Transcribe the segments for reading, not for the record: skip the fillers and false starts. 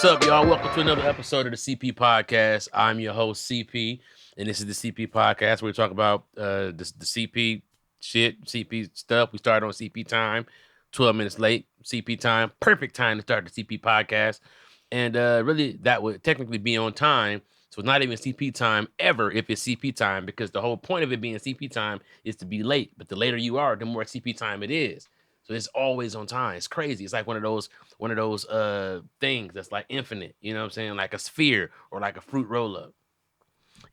What's up, y'all? Welcome to another episode of the CP Podcast. I'm your host, CP, and this is the CP Podcast where we talk about the CP shit, CP stuff. We started on CP time, 12 minutes late, CP time. Perfect time to start the CP Podcast. And really, that would technically be on time. So it's not even CP time ever if it's CP time, because the whole point of it being CP time is to be late. But the later you are, the more CP time it is. So it's always on time. It's crazy. It's like one of those things that's like infinite. You know what I'm saying? Like a sphere or like a fruit roll up.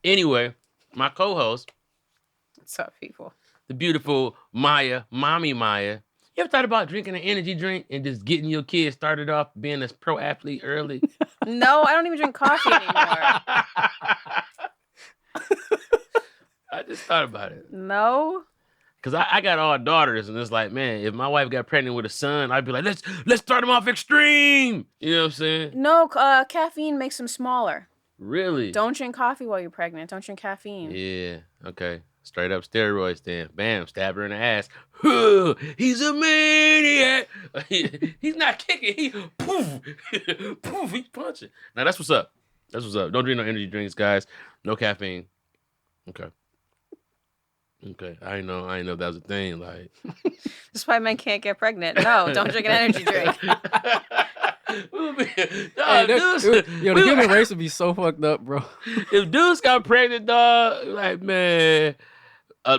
Anyway, my co-host, What's up, people? the beautiful Mommy Maya. You ever thought about drinking an energy drink and just getting your kids started off being a pro athlete early? No, I don't even drink coffee anymore. I just thought about it. No. Cause I got all daughters, and it's like, man, if my wife got pregnant with a son, I'd be like, let's start him off extreme. You know what I'm saying? No, caffeine makes them smaller. Really? Don't drink coffee while you're pregnant. Don't drink caffeine. Yeah. Okay. Straight up steroids then. Bam. Stab her in the ass. He's a maniac. He's not kicking. He poof. Poof. He's punching. Now that's what's up. That's what's up. Don't drink no energy drinks, guys. No caffeine. Okay. Okay. I didn't know that was a thing. Like, That's why men can't get pregnant. No, don't drink an energy drink. The human race would be so fucked up, bro. If dudes got pregnant, dog, like, man,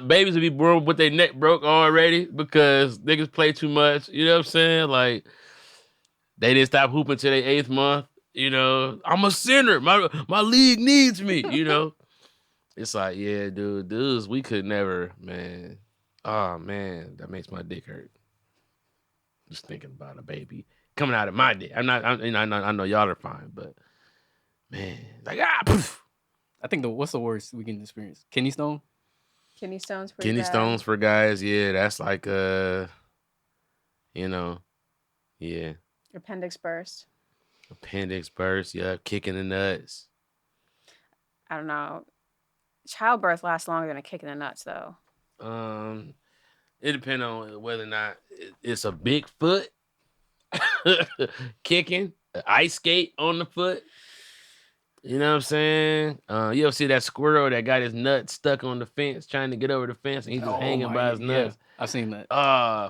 babies would be born with their neck broke already because niggas play too much. You know what I'm saying? Like, they didn't stop hooping till their 8th month. You know, I'm a sinner. My league needs me. You know, it's like, yeah, dudes, we could never, man. Oh man, that makes my dick hurt. Just thinking about a baby coming out of my dick. I know y'all are fine, but man, like poof. I think what's the worst we can experience? Kidney stone? Kidney stones for Kidney stones for guys, yeah, that's like yeah. Appendix burst. Appendix burst, yeah, kicking the nuts. I don't know. Childbirth lasts longer than a kick in the nuts, though. It depends on whether or not it's a big foot kicking, an ice skate on the foot. You know what I'm saying? You ever see that squirrel that got his nuts stuck on the fence trying to get over the fence and he's just hanging by his nuts? Yeah, I've seen that.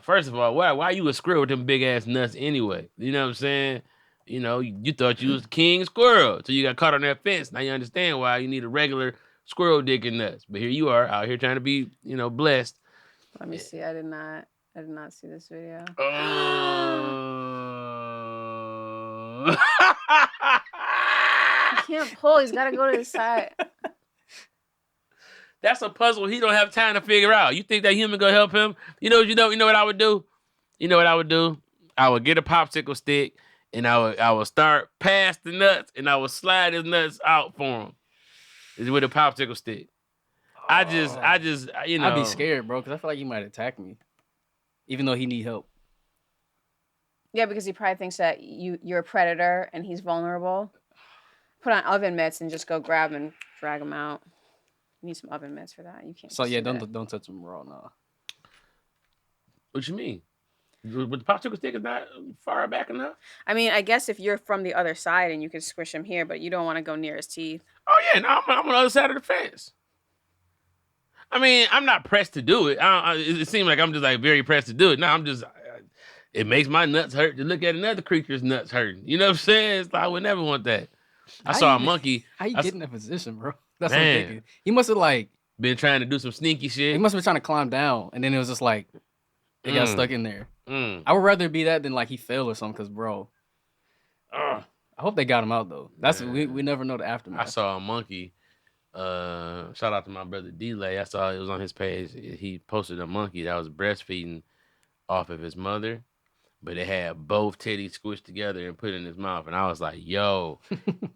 First of all, why you a squirrel with them big ass nuts anyway? You know what I'm saying? You know, you thought you was king squirrel, so you got caught on that fence. Now you understand why you need a regular squirrel dick and nuts. But here you are out here trying to be, blessed. Let me see. I did not see this video. He can't pull. He's got to go to the side. That's a puzzle he don't have time to figure out. You think that human gonna help him? You know what I would do? You know what I would do? I would get a popsicle stick and I would start past the nuts and I would slide his nuts out for him. Is with a popsicle stick. I just, I'd be scared, bro, because I feel like he might attack me, even though he need help. Yeah, because he probably thinks that you're a predator and he's vulnerable. Put on oven mitts and just go grab and drag him out. You need some oven mitts for that. You can't. So yeah, don't touch him raw now. What you mean? But the popsicle stick is not far back enough? I mean, I guess if you're from the other side and you can squish him here, but you don't want to go near his teeth. Oh yeah, no, I'm on the other side of the fence. I mean, I'm not pressed to do it. It seems like I'm just like very pressed to do it. No, I'm just. It makes my nuts hurt to look at another creature's nuts hurting. You know what I'm saying? It's like, I would never want that. I saw a monkey. How you get in that position, bro? That's what I'm thinking. He must have been trying to do some sneaky shit. He must have been trying to climb down, and then it was just like it got stuck in there. I would rather be that than like he fell or something. Cause bro, I hope they got him out though. That's we never know the aftermath. I saw a monkey. Shout out to my brother D-Lay. I saw it was on his page. He posted a monkey that was breastfeeding off of his mother, but it had both titties squished together and put in his mouth. And I was like, yo,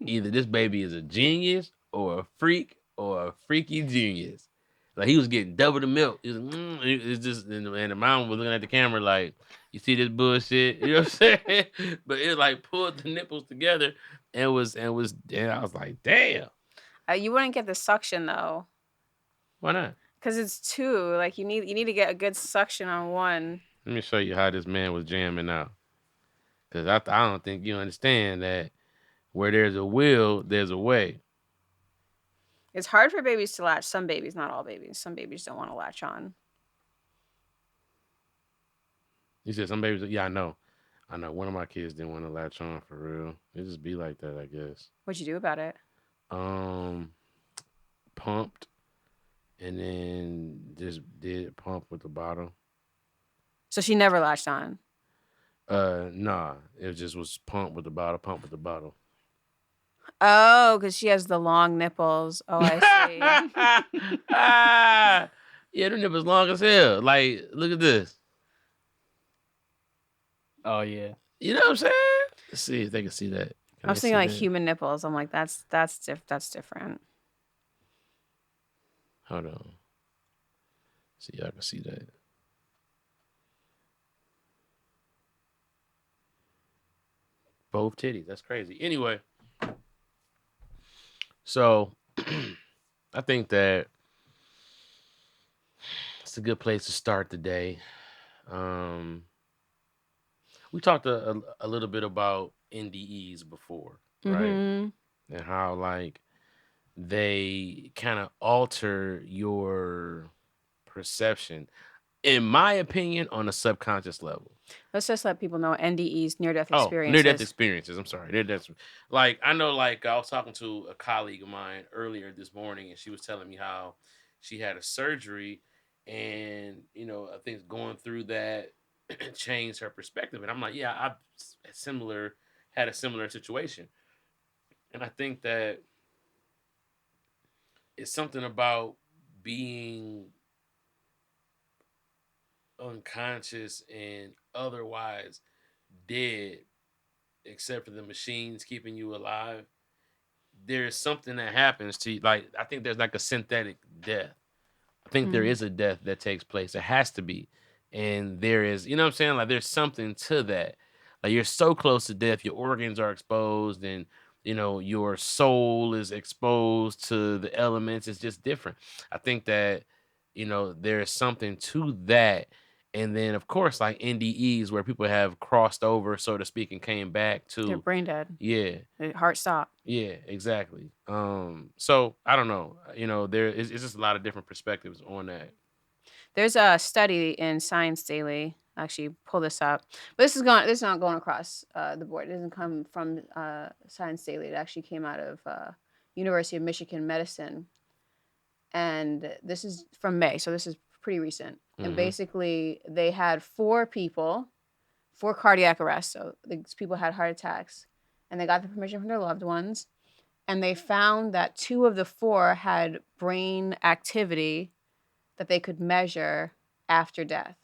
either this baby is a genius or a freak or a freaky genius. Like, he was getting double the milk. It's just, and the mom was looking at the camera like, you see this bullshit? You know what I'm saying? But it like pulled the nipples together and I was like, damn. You wouldn't get the suction though. Why not? Because it's two. Like you need to get a good suction on one. Let me show you how this man was jamming out. Because I don't think you understand that Where there's a will, there's a way. It's hard for babies to latch. Some babies, not all babies. Some babies don't want to latch on. You said some babies. Yeah, I know. One of my kids didn't want to latch on for real. It just be like that, I guess. What'd you do about it? Pumped, and then just did pump with the bottle. So she never latched on. Nah. It just was pump with the bottle. Oh, because she has the long nipples. Oh, I see. Yeah, the nipples long as hell. Like, look at this. Oh yeah. You know what I'm saying? Let's see if they can see that. I was thinking like human nipples. I'm like, that's different. Hold on. See, y'all can see that. Both titties. That's crazy. Anyway, so I think that it's a good place to start the day. We talked a little bit about NDEs before, right? Mm-hmm. And how like they kind of alter your perception, in my opinion, on a subconscious level. Let's just let people know NDEs, near-death experiences. Near-death experiences. I'm sorry. Near-death. Like, I know, like, I was talking to a colleague of mine earlier this morning, and she was telling me how she had a surgery, and, you know, I think going through that changed her perspective. And I'm like, yeah, I've had a similar situation. And I think that it's something about being unconscious and otherwise dead, except for the machines keeping you alive. There's something that happens to you. Like, I think there's like a synthetic death. I think there is a death that takes place. It has to be. And there is, you know what I'm saying? Like, there's something to that. Like, you're so close to death, your organs are exposed, and, you know, your soul is exposed to the elements. It's just different. I think that, you know, there's something to that. And then, of course, like NDEs, where people have crossed over, so to speak, and came back to. They're brain dead. Yeah. Their heart stopped. Yeah, exactly. So I don't know. You know, it's just a lot of different perspectives on that. There's a study in Science Daily. Actually, pull this up, but this is not going across the board. It doesn't come from Science Daily. It actually came out of University of Michigan Medicine, and this is from May, so this is pretty recent. Mm-hmm. And basically, they had 4 cardiac arrests. So these people had heart attacks, and they got the permission from their loved ones, and they found that 2 of the 4 had brain activity that they could measure after death.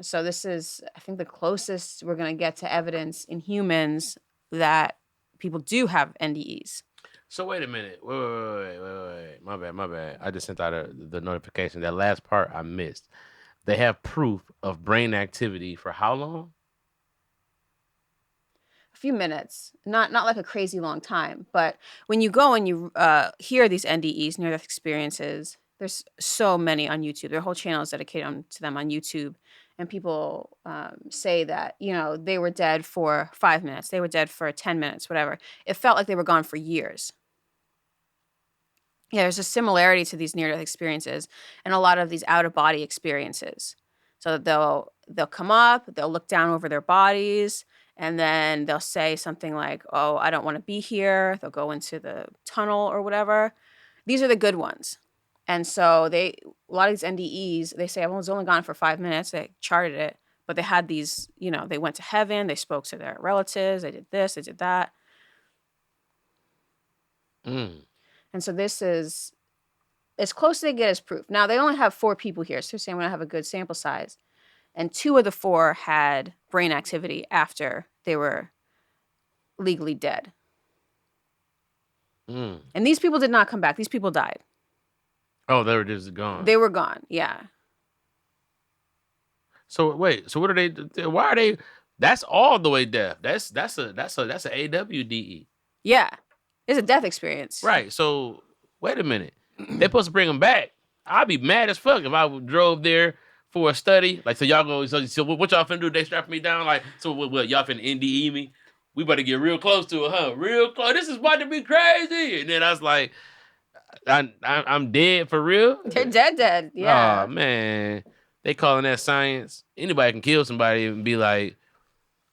So this is, I think, the closest we're going to get to evidence in humans that people do have NDEs. So wait a minute. Wait. My bad. I just sent out the notification. That last part I missed. They have proof of brain activity for how long? A few minutes. Not like a crazy long time. But when you go and you hear these NDEs, near-death experiences, there's so many on YouTube. Their whole channel is dedicated to them on YouTube. And people say that, you know, they were dead for 5 minutes. They were dead for 10 minutes, whatever. It felt like they were gone for years. Yeah, there's a similarity to these near-death experiences and a lot of these out-of-body experiences. So they'll come up, they'll look down over their bodies, and then they'll say something like, oh, I don't want to be here. They'll go into the tunnel or whatever. These are the good ones. And so a lot of these NDEs, they say, I was only gone for 5 minutes. They charted it, but they had these, you know, they went to heaven. They spoke to their relatives. They did this, they did that. And so this is as close as they get as proof. Now, they only have 4 people here, so they're saying we don't have a good sample size. And 2 of the 4 had brain activity after they were legally dead. And these people did not come back. These people died. Oh, they were just gone. They were gone, yeah. So wait, so what are they? Why are they? That's all the way deaf. That's a AWDE. Yeah, it's a death experience. Right. So wait a minute. They're supposed to bring them back. I'd be mad as fuck if I drove there for a study. Like, so y'all go. So what y'all finna do? They strap me down. Like, so what y'all finna NDE me? We better get real close to it, huh? Real close. This is about to be crazy. And then I was like, I'm dead for real? They're dead. Yeah. Oh, man. They calling that science. Anybody can kill somebody and be like,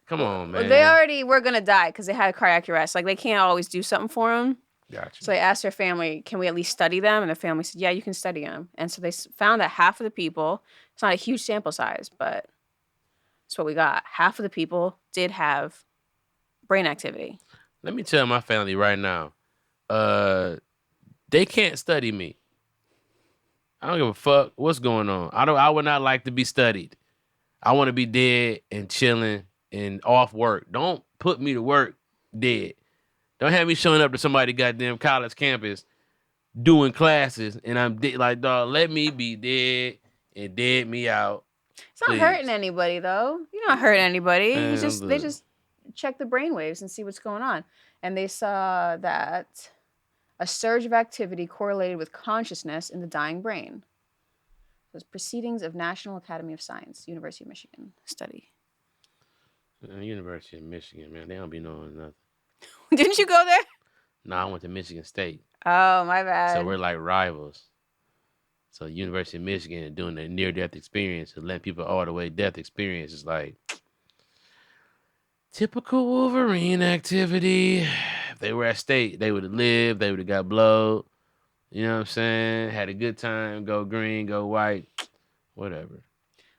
come on, man. They already were going to die because they had a cardiac arrest. Like, they can't always do something for them. Gotcha. So they asked their family, can we at least study them? And the family said, yeah, you can study them. And so they found that half of the people, it's not a huge sample size, but it's what we got. Half of the people did have brain activity. Let me tell my family right now, they can't study me. I don't give a fuck what's going on. I would not like to be studied. I want to be dead and chilling and off work. Don't put me to work dead. Don't have me showing up to somebody goddamn college campus doing classes and I'm dead. Like, dog, let me be dead and dead me out. It's not hurting anybody, though. You're not hurting anybody. Man, they just check the brain waves and see what's going on. And they saw that a surge of activity correlated with consciousness in the dying brain. Those Proceedings of National Academy of Science, University of Michigan study. University of Michigan, man, they don't be knowing nothing. Didn't you go there? No, I went to Michigan State. Oh, my bad. So we're like rivals. So University of Michigan doing the near-death experience and letting people all the way death experience is like typical Wolverine activity. If they were at State, they would have lived. They would have got blowed. You know what I'm saying? Had a good time. Go green, go white, whatever.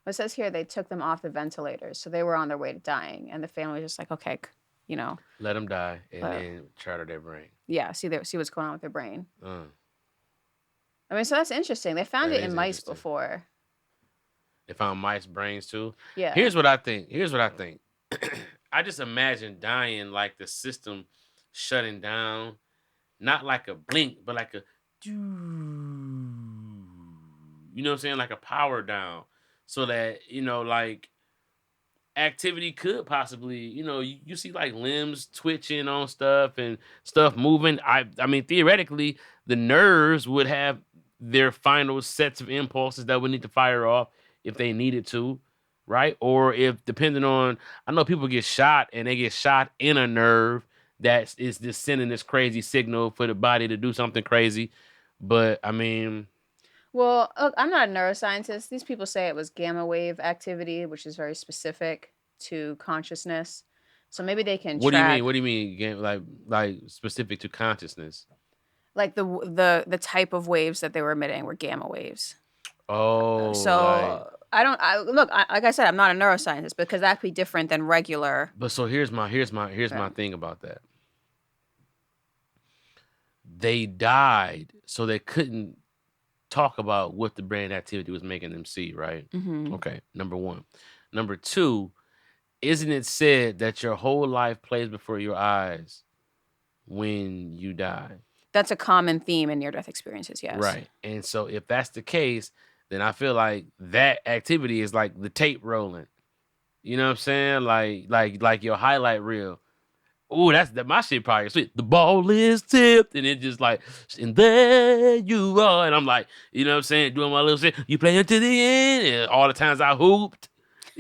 Well, it says here they took them off the ventilators, so they were on their way to dying, and the family was just like, okay, you know, let them die and then charter their brain. Yeah, see what's going on with their brain. I mean, so that's interesting. They found it in mice before. They found mice brains too. Yeah. Here's what I think. I just imagine dying like the system shutting down, not like a blink, but like a, you know what I'm saying, like a power down, so that like activity could possibly, you see like limbs twitching on stuff and stuff moving. I mean, theoretically, the nerves would have their final sets of impulses that would need to fire off if they needed to, right? Or if, depending on, I know people get shot and they get shot in a nerve that is just sending this crazy signal for the body to do something crazy. But I mean, well, look, I'm not a neuroscientist. These people say it was gamma wave activity, which is very specific to consciousness. So maybe they can What track. do you mean? Like specific to consciousness? Like the type of waves that they were emitting were gamma waves. Oh. So like I said, I'm not a neuroscientist because that could be different than regular. But so here's my thing about that. They died, so they couldn't talk about what the brain activity was making them see, right? Mm-hmm. Okay, number one. Number two, isn't it said that your whole life plays before your eyes when you die? That's a common theme in near-death experiences, yes. Right. And so if that's the case, then I feel like that activity is like the tape rolling. You know what I'm saying? Like your highlight reel. Ooh, my shit probably sweet. The ball is tipped, and it just like, and there you are. And I'm like, you know what I'm saying? Doing my little shit. You play until the end. And all the times I hooped.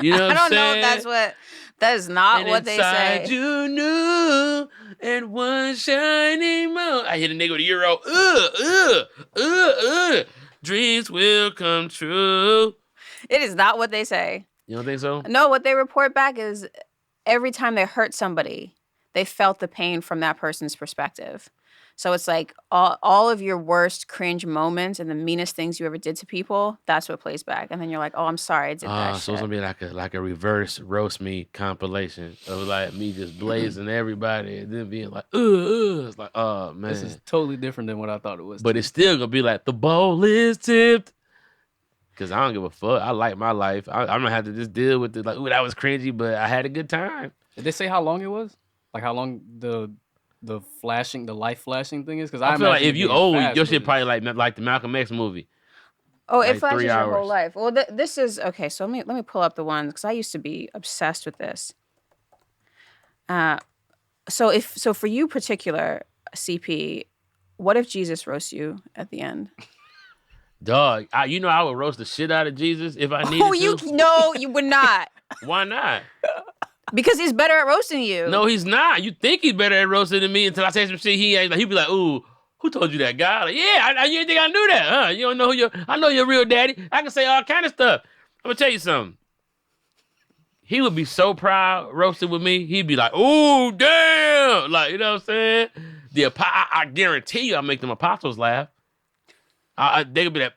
You know what I'm saying? I don't know if that is not what they say. You knew, and one shining moon. I hit a nigga with a euro. Dreams will come true. It is not what they say. You don't think so? No, what they report back is every time they hurt somebody, they felt the pain from that person's perspective. So it's like all of your worst cringe moments and the meanest things you ever did to people, that's what plays back. And then you're like, oh, I'm sorry I did that shit. So it's going to be like a reverse roast me compilation of like me just blazing everybody and then being like, It's like, oh, man. This is totally different than what I thought it was. But it's still going to be like, the ball is tipped. Because I don't give a fuck. I like my life. I'm going to have to just deal with it. Like, ooh, that was cringy, but I had a good time. Did they say how long it was? Like how long the life flashing thing is? Because I feel like if you old, your shit probably like the Malcolm X movie. Oh, it flashes your whole life. Well, this is okay. So let me pull up the ones because I used to be obsessed with this. So for you particular CP, what if Jesus roasts you at the end? Dog, I would roast the shit out of Jesus if I needed to. No, you would not. Why not? Because he's better at roasting you. No, he's not. You think he's better at roasting than me until I say some shit he ain't. Like, he'd be like, ooh, who told you that, guy? Like, yeah, you didn't think I knew that, huh? You don't know I know your real daddy. I can say all kind of stuff. I'm going to tell you something. He would be so proud roasting with me. He'd be like, ooh, damn. Like, you know what I'm saying? I guarantee you I make them apostles laugh. They could be like,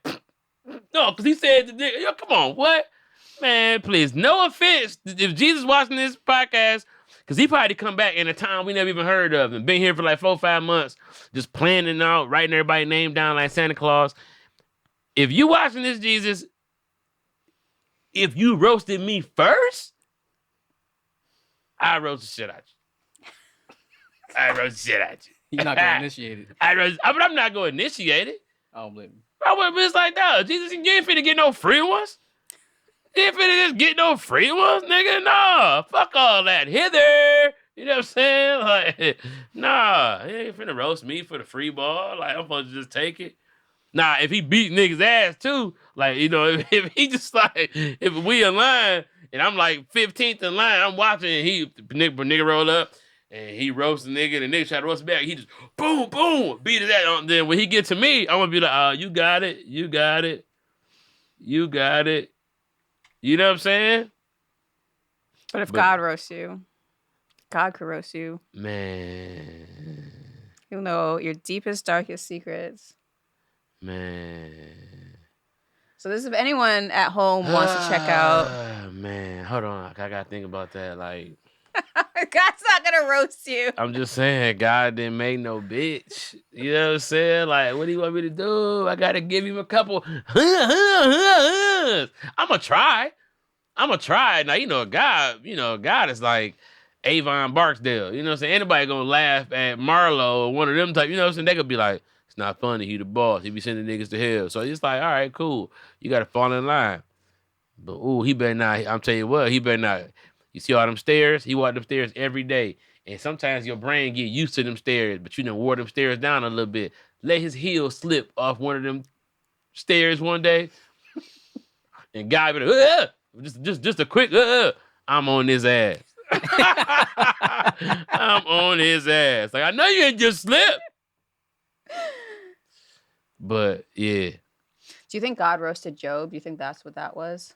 no, because he said, yo, come on, what? Man, please, no offense. If Jesus watching this podcast, because he probably come back in a time we never even heard of and been here for like 4 or 5 months, just planning out, writing everybody's name down like Santa Claus. If you watching this, Jesus, if you roasted me first, I roast the shit out you. I roast the shit out you. You're not gonna initiate it. But I'm not gonna initiate it. I don't blame you. I would be like, no, Jesus, you ain't finna get no free ones. You ain't finna just get no free ones, nigga. Nah, fuck all that. Hither. You know what I'm saying? Like, nah, he ain't finna roast me for the free ball. Like, I'm supposed to just take it. Nah, if he beat niggas' ass too, like, you know, if he just like, if we in line and I'm like 15th in line, I'm watching and nigga roll up and he roasts the nigga and the nigga try to roast back. He just boom, boom, beat his ass. Then when he get to me, I'm gonna be like, you got it, you got it, you got it. You know what I'm saying? But if God roasts you, God could roast you. Man. He'll know your deepest, darkest secrets. Man. So this, if anyone at home wants to check out. Man, hold on. I gotta think about that. Like, God's not gonna roast you. I'm just saying, God didn't make no bitch. You know what I'm saying? Like, what do you want me to do? I gotta give him a couple. I'ma try. Now, God is like Avon Barksdale. You know what I'm saying? Anybody gonna laugh at Marlo or one of them type, you know what I'm saying? They could be like, it's not funny, he the boss. He be sending niggas to hell. So it's like, all right, cool. You gotta fall in line. But he better not, I'm telling you what, he better not. You see all them stairs? He walk them stairs every day. And sometimes your brain get used to them stairs, but you done wore them stairs down a little bit. Let his heel slip off one of them stairs one day. And God be like, just a quick, I'm on his ass. I'm on his ass. Like, I know you ain't just slip. But, yeah. Do you think God roasted Job? Do you think that's what that was?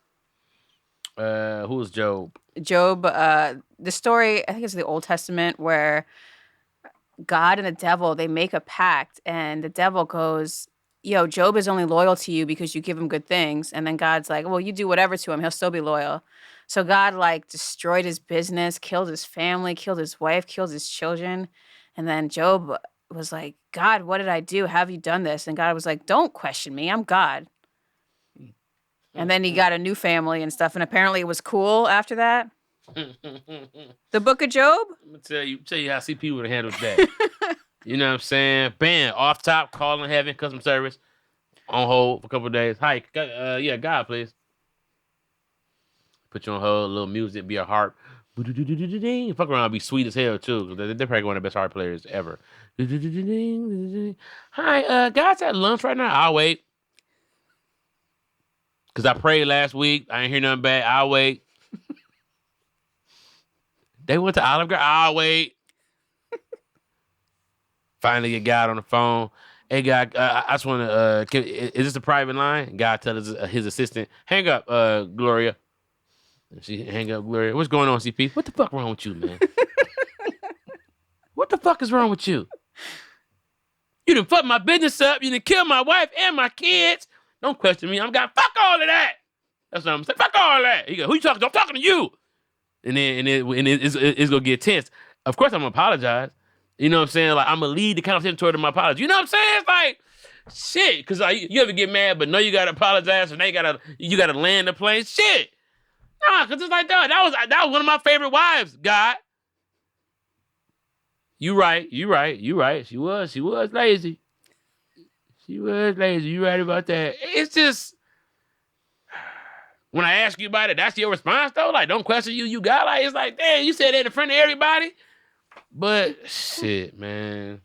Who's Job? Job, the story, I think it's the Old Testament, where God and the devil, they make a pact, and the devil goes, yo, Job is only loyal to you because you give him good things. And then God's like, well, you do whatever to him, he'll still be loyal. So God, like, destroyed his business, killed his family, killed his wife, killed his children. And then Job was like, God, what did I do? How have you done this? And God was like, don't question me. I'm God. And then he got a new family and stuff. And apparently it was cool after that. The book of Job? I'm going to tell you how CP would have handled that. You know what I'm saying? Bam, off top, calling heaven, customer service, on hold for a couple of days. Hi, God, please. Put you on hold, a little music, be a harp. Fuck around, be sweet as hell too. They're probably one of the best harp players ever. Hi, God's at lunch right now. I'll wait. Because I prayed last week. I ain't hear nothing back. I'll wait. They went to Olive Garden. I'll wait. Finally get God on the phone. Hey, God, I just want to, is this a private line? God tells his assistant, hang up, Gloria. She hang up, Gloria. What's going on, CP? What the fuck wrong with you, man? What the fuck is wrong with you? You done fucked my business up. You done killed my wife and my kids. Don't question me. I'm got fuck all of that. That's what I'm saying. Fuck all of that. He go, who you talking to? I'm talking to you. And it's going to get tense. Of course, I'm going to apologize. You know what I'm saying? Like, I'm going to lead the conversation toward my apology. You know what I'm saying? It's like, shit. Because like, you ever get mad, but no, you got to apologize, and now you got to land the plane? Shit. Nah, because it's like that. That was one of my favorite wives, God. You right. She was lazy. She was lazy. You right about that. It's just, when I ask you about it, that's your response, though? Like, don't question you got, like, it's like, damn, you said that in front of everybody? But, shit, man.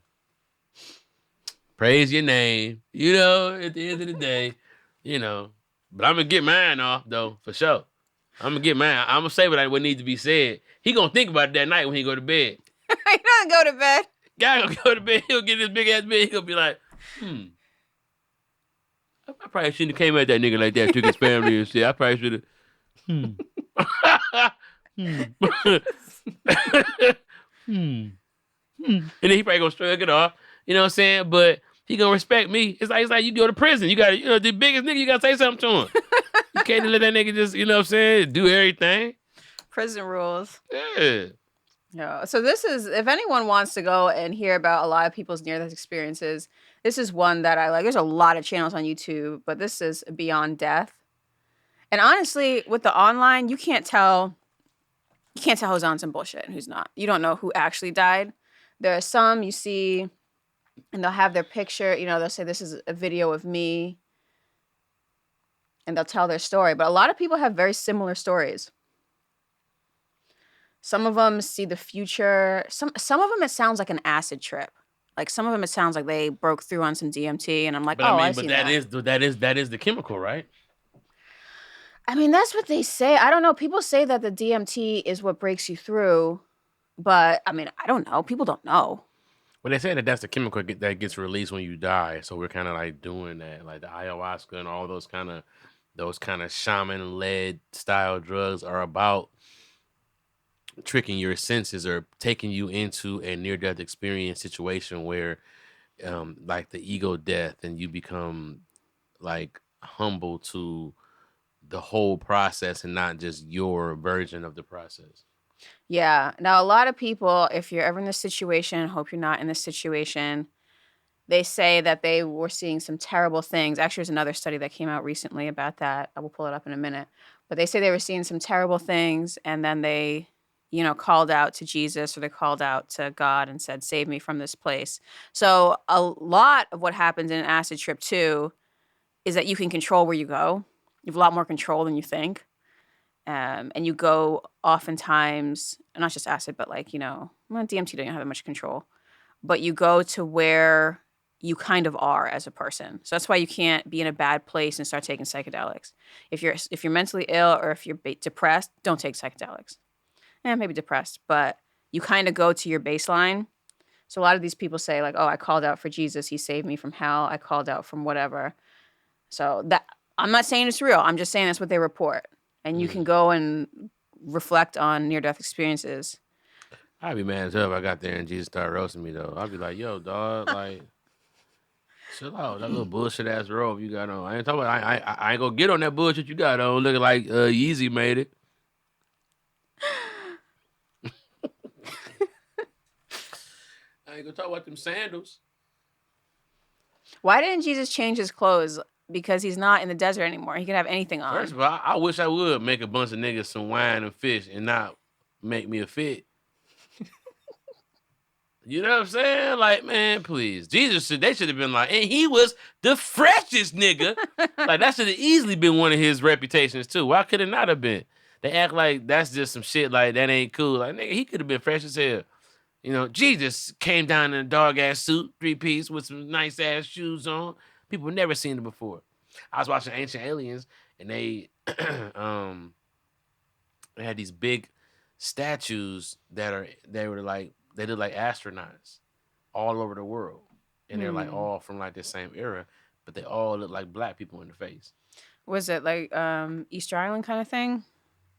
Praise your name. You know, at the end of the day, you know. But I'm going to get mine off, though, for sure. I'm gonna get mine. I'm gonna say what needs to be said. He gonna think about it that night when he go to bed. He doesn't go to bed. Guy gonna go to bed. He'll get this big ass bed. He gonna be like, I probably shouldn't have came at that nigga like that. Took his family and shit. I probably should have. And then he probably gonna shrug it off. You know what I'm saying? But he gonna respect me. It's like you go to prison. You gotta, the biggest nigga, you gotta say something to him. You can't let that nigga just, you know what I'm saying, do everything. Prison rules. Yeah. Yeah. So this is, if anyone wants to go and hear about a lot of people's near-death experiences, this is one that I like. There's a lot of channels on YouTube, but this is Beyond Death. And honestly, with the online, you can't tell who's on some bullshit and who's not. You don't know who actually died. There are some you see, and they'll have their picture. They'll say, this is a video of me. And they'll tell their story. But a lot of people have very similar stories. Some of them see the future. Some of them, it sounds like an acid trip. Like some of them, it sounds like they broke through on some DMT. And I'm like, I see that. That is the chemical, right? I mean, that's what they say. I don't know. People say that the DMT is what breaks you through. But, I mean, I don't know. People don't know. Well, they say that that's the chemical that gets released when you die. So we're kind of like doing that. Like the ayahuasca and all those kind of shaman-led style drugs are about tricking your senses or taking you into a near-death experience situation where like the ego death, and you become like humble to the whole process and not just your version of the process. Yeah. Now, a lot of people, if you're ever in this situation, hope you're not in this situation, they say that they were seeing some terrible things. Actually, there's another study that came out recently about that. I will pull it up in a minute. But they say they were seeing some terrible things, and then they, called out to Jesus, or they called out to God and said, save me from this place. So a lot of what happens in an acid trip, too, is that you can control where you go. You have a lot more control than you think. And you go oftentimes, not just acid, but like, DMT don't have that much control. But you go to where you kind of are as a person. So that's why you can't be in a bad place and start taking psychedelics. If you're mentally ill or if you're depressed, don't take psychedelics. Maybe depressed, but you kind of go to your baseline. So a lot of these people say like, oh, I called out for Jesus. He saved me from hell. I called out from whatever. So that, I'm not saying it's real. I'm just saying that's what they report. And you can go and reflect on near-death experiences. I'd be mad as hell if I got there and Jesus started roasting me, though. I'd be like, yo, dog, like, chill out. That little bullshit-ass robe you got on. I ain't talking about, I ain't gonna get on that bullshit you got on looking like Yeezy made it. I ain't gonna talk about them sandals. Why didn't Jesus change his clothes? Because he's not in the desert anymore. He can have anything on. First of all, I wish I would make a bunch of niggas some wine and fish and not make me a fit. You know what I'm saying? Like, man, please. Jesus, they should have been like, and he was the freshest nigga. Like, that should have easily been one of his reputations, too. Why could it not have been? They act like that's just some shit, like, that ain't cool. Like, nigga, he could have been fresh as hell. Jesus came down in a dog-ass suit, 3-piece, with some nice-ass shoes on. People never seen it before. I was watching Ancient Aliens, and they they had these big statues they look like astronauts all over the world, and they're like all from like the same era, but they all look like black people in the face. Was it like Easter Island kind of thing?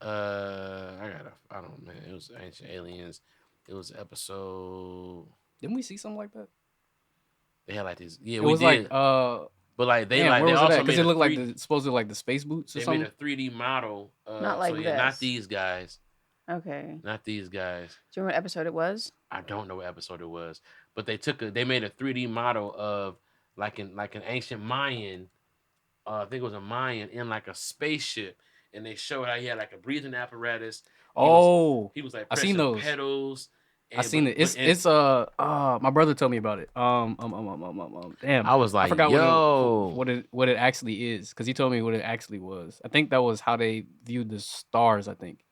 I don't know, man. It was Ancient Aliens. It was episode. Didn't we see something like that? They had like these. Yeah, it was did. Like but like they damn, like where they was also it because made it looked like supposedly like the space boots or they something. made a 3D model. Not like this. Not these guys. Okay. Not these guys. Do you remember what episode it was? I don't know what episode it was, but they made a 3D model of like an ancient Mayan. I think it was a Mayan in like a spaceship, and they showed how he had like a breathing apparatus. He was like pressing I seen those pedals. I seen it. It's my brother told me about it. Damn. I was like, I forgot yo, what it actually is, because he told me what it actually was. I think that was how they viewed the stars. I think.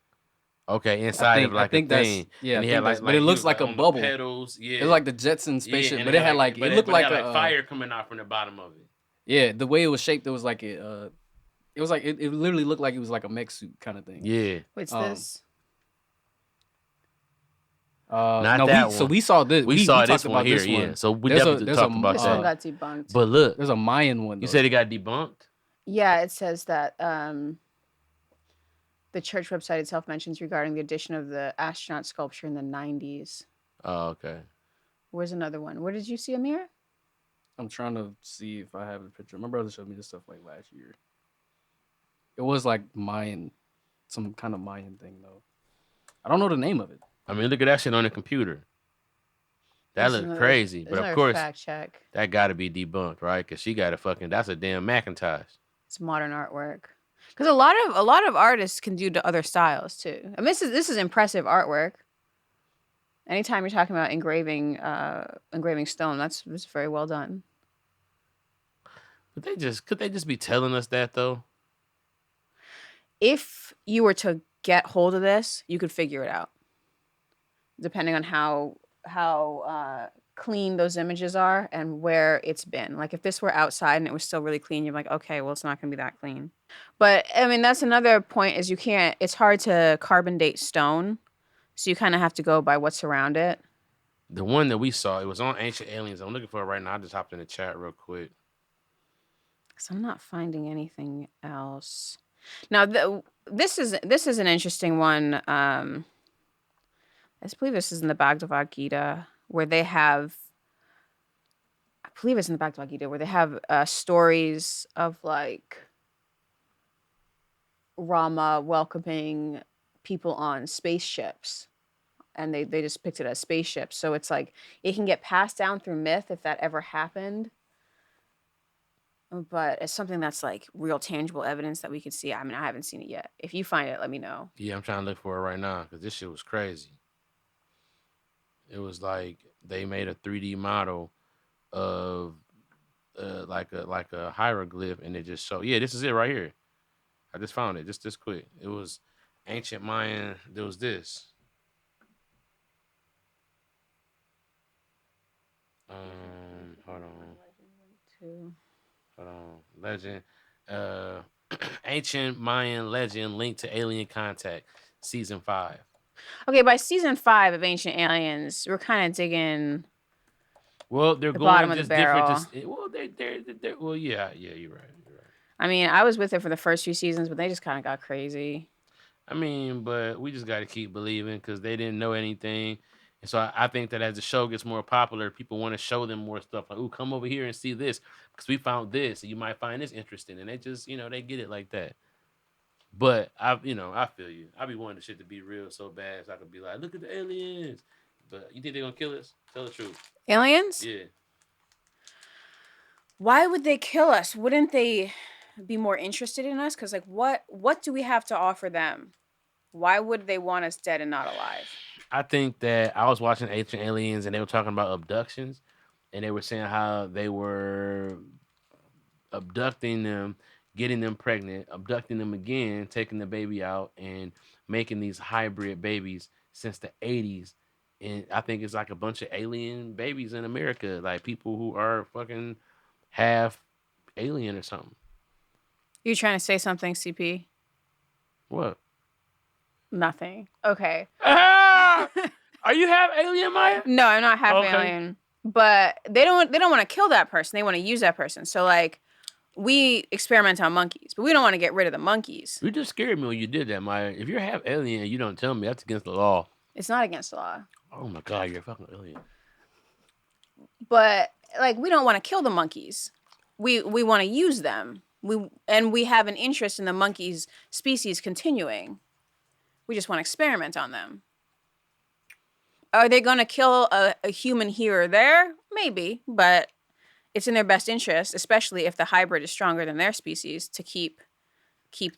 Okay, inside of like a thing. Yeah, but it looks like a bubble. Pedals, yeah. It's like the Jetson spaceship, yeah, but it had like it looked like fire coming out from the bottom of it. Yeah, the way it was shaped, it was like it It was like it literally looked like it was like a mech suit kind of thing. Yeah. What's this? Not no, that so one. we saw this. We We saw talked this one about here. this one. Yeah. So we There's definitely talked about This that. one got debunked. But look, there's a Mayan one. Though. You said it got debunked? Yeah, it says that the church website itself mentions regarding the addition of the astronaut sculpture in the 90s. Oh, okay. Where's another one? Where did you see Amir? I'm trying to see if I have a picture. My brother showed me this stuff like last year. It was like Mayan, some kind of Mayan thing though. I don't know the name of it. I mean, look at that shit on the computer. That looked crazy. But of course, fact check. That got to be debunked, right? Because she got that's a damn Macintosh. It's modern artwork. Because a lot of artists can do other styles too. I mean, this is impressive artwork. Anytime you're talking about engraving stone, that's very well done. But could they just be telling us that though? If you were to get hold of this, you could figure it out. Depending on how clean those images are and where it's been. Like if this were outside and it was still really clean, you're like, okay, well, it's not going to be that clean. But I mean, that's another point is it's hard to carbon date stone. So you kind of have to go by what's around it. The one that we saw, it was on Ancient Aliens. I'm looking for it right now. I just hopped in the chat real quick. So I'm not finding anything else. Now, this is an interesting one. I believe this is in the Bhagavad Gita where they have. I believe it's in the Bhagavad Gita where they have stories of like Rama welcoming people on spaceships, and they just picked it as spaceships. So it's like it can get passed down through myth if that ever happened. But it's something that's like real tangible evidence that we could see. I mean, I haven't seen it yet. If you find it, let me know. Yeah, I'm trying to look for it right now because this shit was crazy. It was like they made a 3D model of like a hieroglyph, and it just showed. Yeah, this is it right here. I just found it just this quick. It was ancient Mayan. There was this. Hold on. Hold on. Legend. Ancient Mayan legend linked to alien contact. Season 5. Okay, by season 5 of Ancient Aliens, we're kind of digging. Well, they're the going bottom of just the barrel. different. Well, they're. Well, yeah, you're right. I mean, I was with it for the first few seasons, but they just kind of got crazy. I mean, but we just got to keep believing because they didn't know anything. And so I think that as the show gets more popular, people want to show them more stuff. Like, ooh, come over here and see this because we found this. And you might find this interesting. And they just, they get it like that. But I feel you. I be wanting the shit to be real so bad so I could be like, look at the aliens. But you think they're going to kill us? Tell the truth. Aliens? Yeah. Why would they kill us? Wouldn't they be more interested in us? Because like, what do we have to offer them? Why would they want us dead and not alive? I think that I was watching Ancient Aliens and they were talking about abductions, and they were saying how they were abducting them, getting them pregnant, abducting them again, taking the baby out, and making these hybrid babies since the 80s. And I think it's like a bunch of alien babies in America, like people who are fucking half alien or something. You trying to say something, CP? What? Nothing. Okay. Are you half alien, Maya? No, I'm not half alien. But they don't want to kill that person. They want to use that person. So like we experiment on monkeys, but we don't want to get rid of the monkeys. You just scared me when you did that, Maya. If you're half alien and you don't tell me, that's against the law. It's not against the law. Oh my God, you're a fucking alien. But like we don't want to kill the monkeys. We want to use them. We have an interest in the monkeys species continuing. We just want to experiment on them. Are they going to kill a human here or there? Maybe, but it's in their best interest, especially if the hybrid is stronger than their species, to keep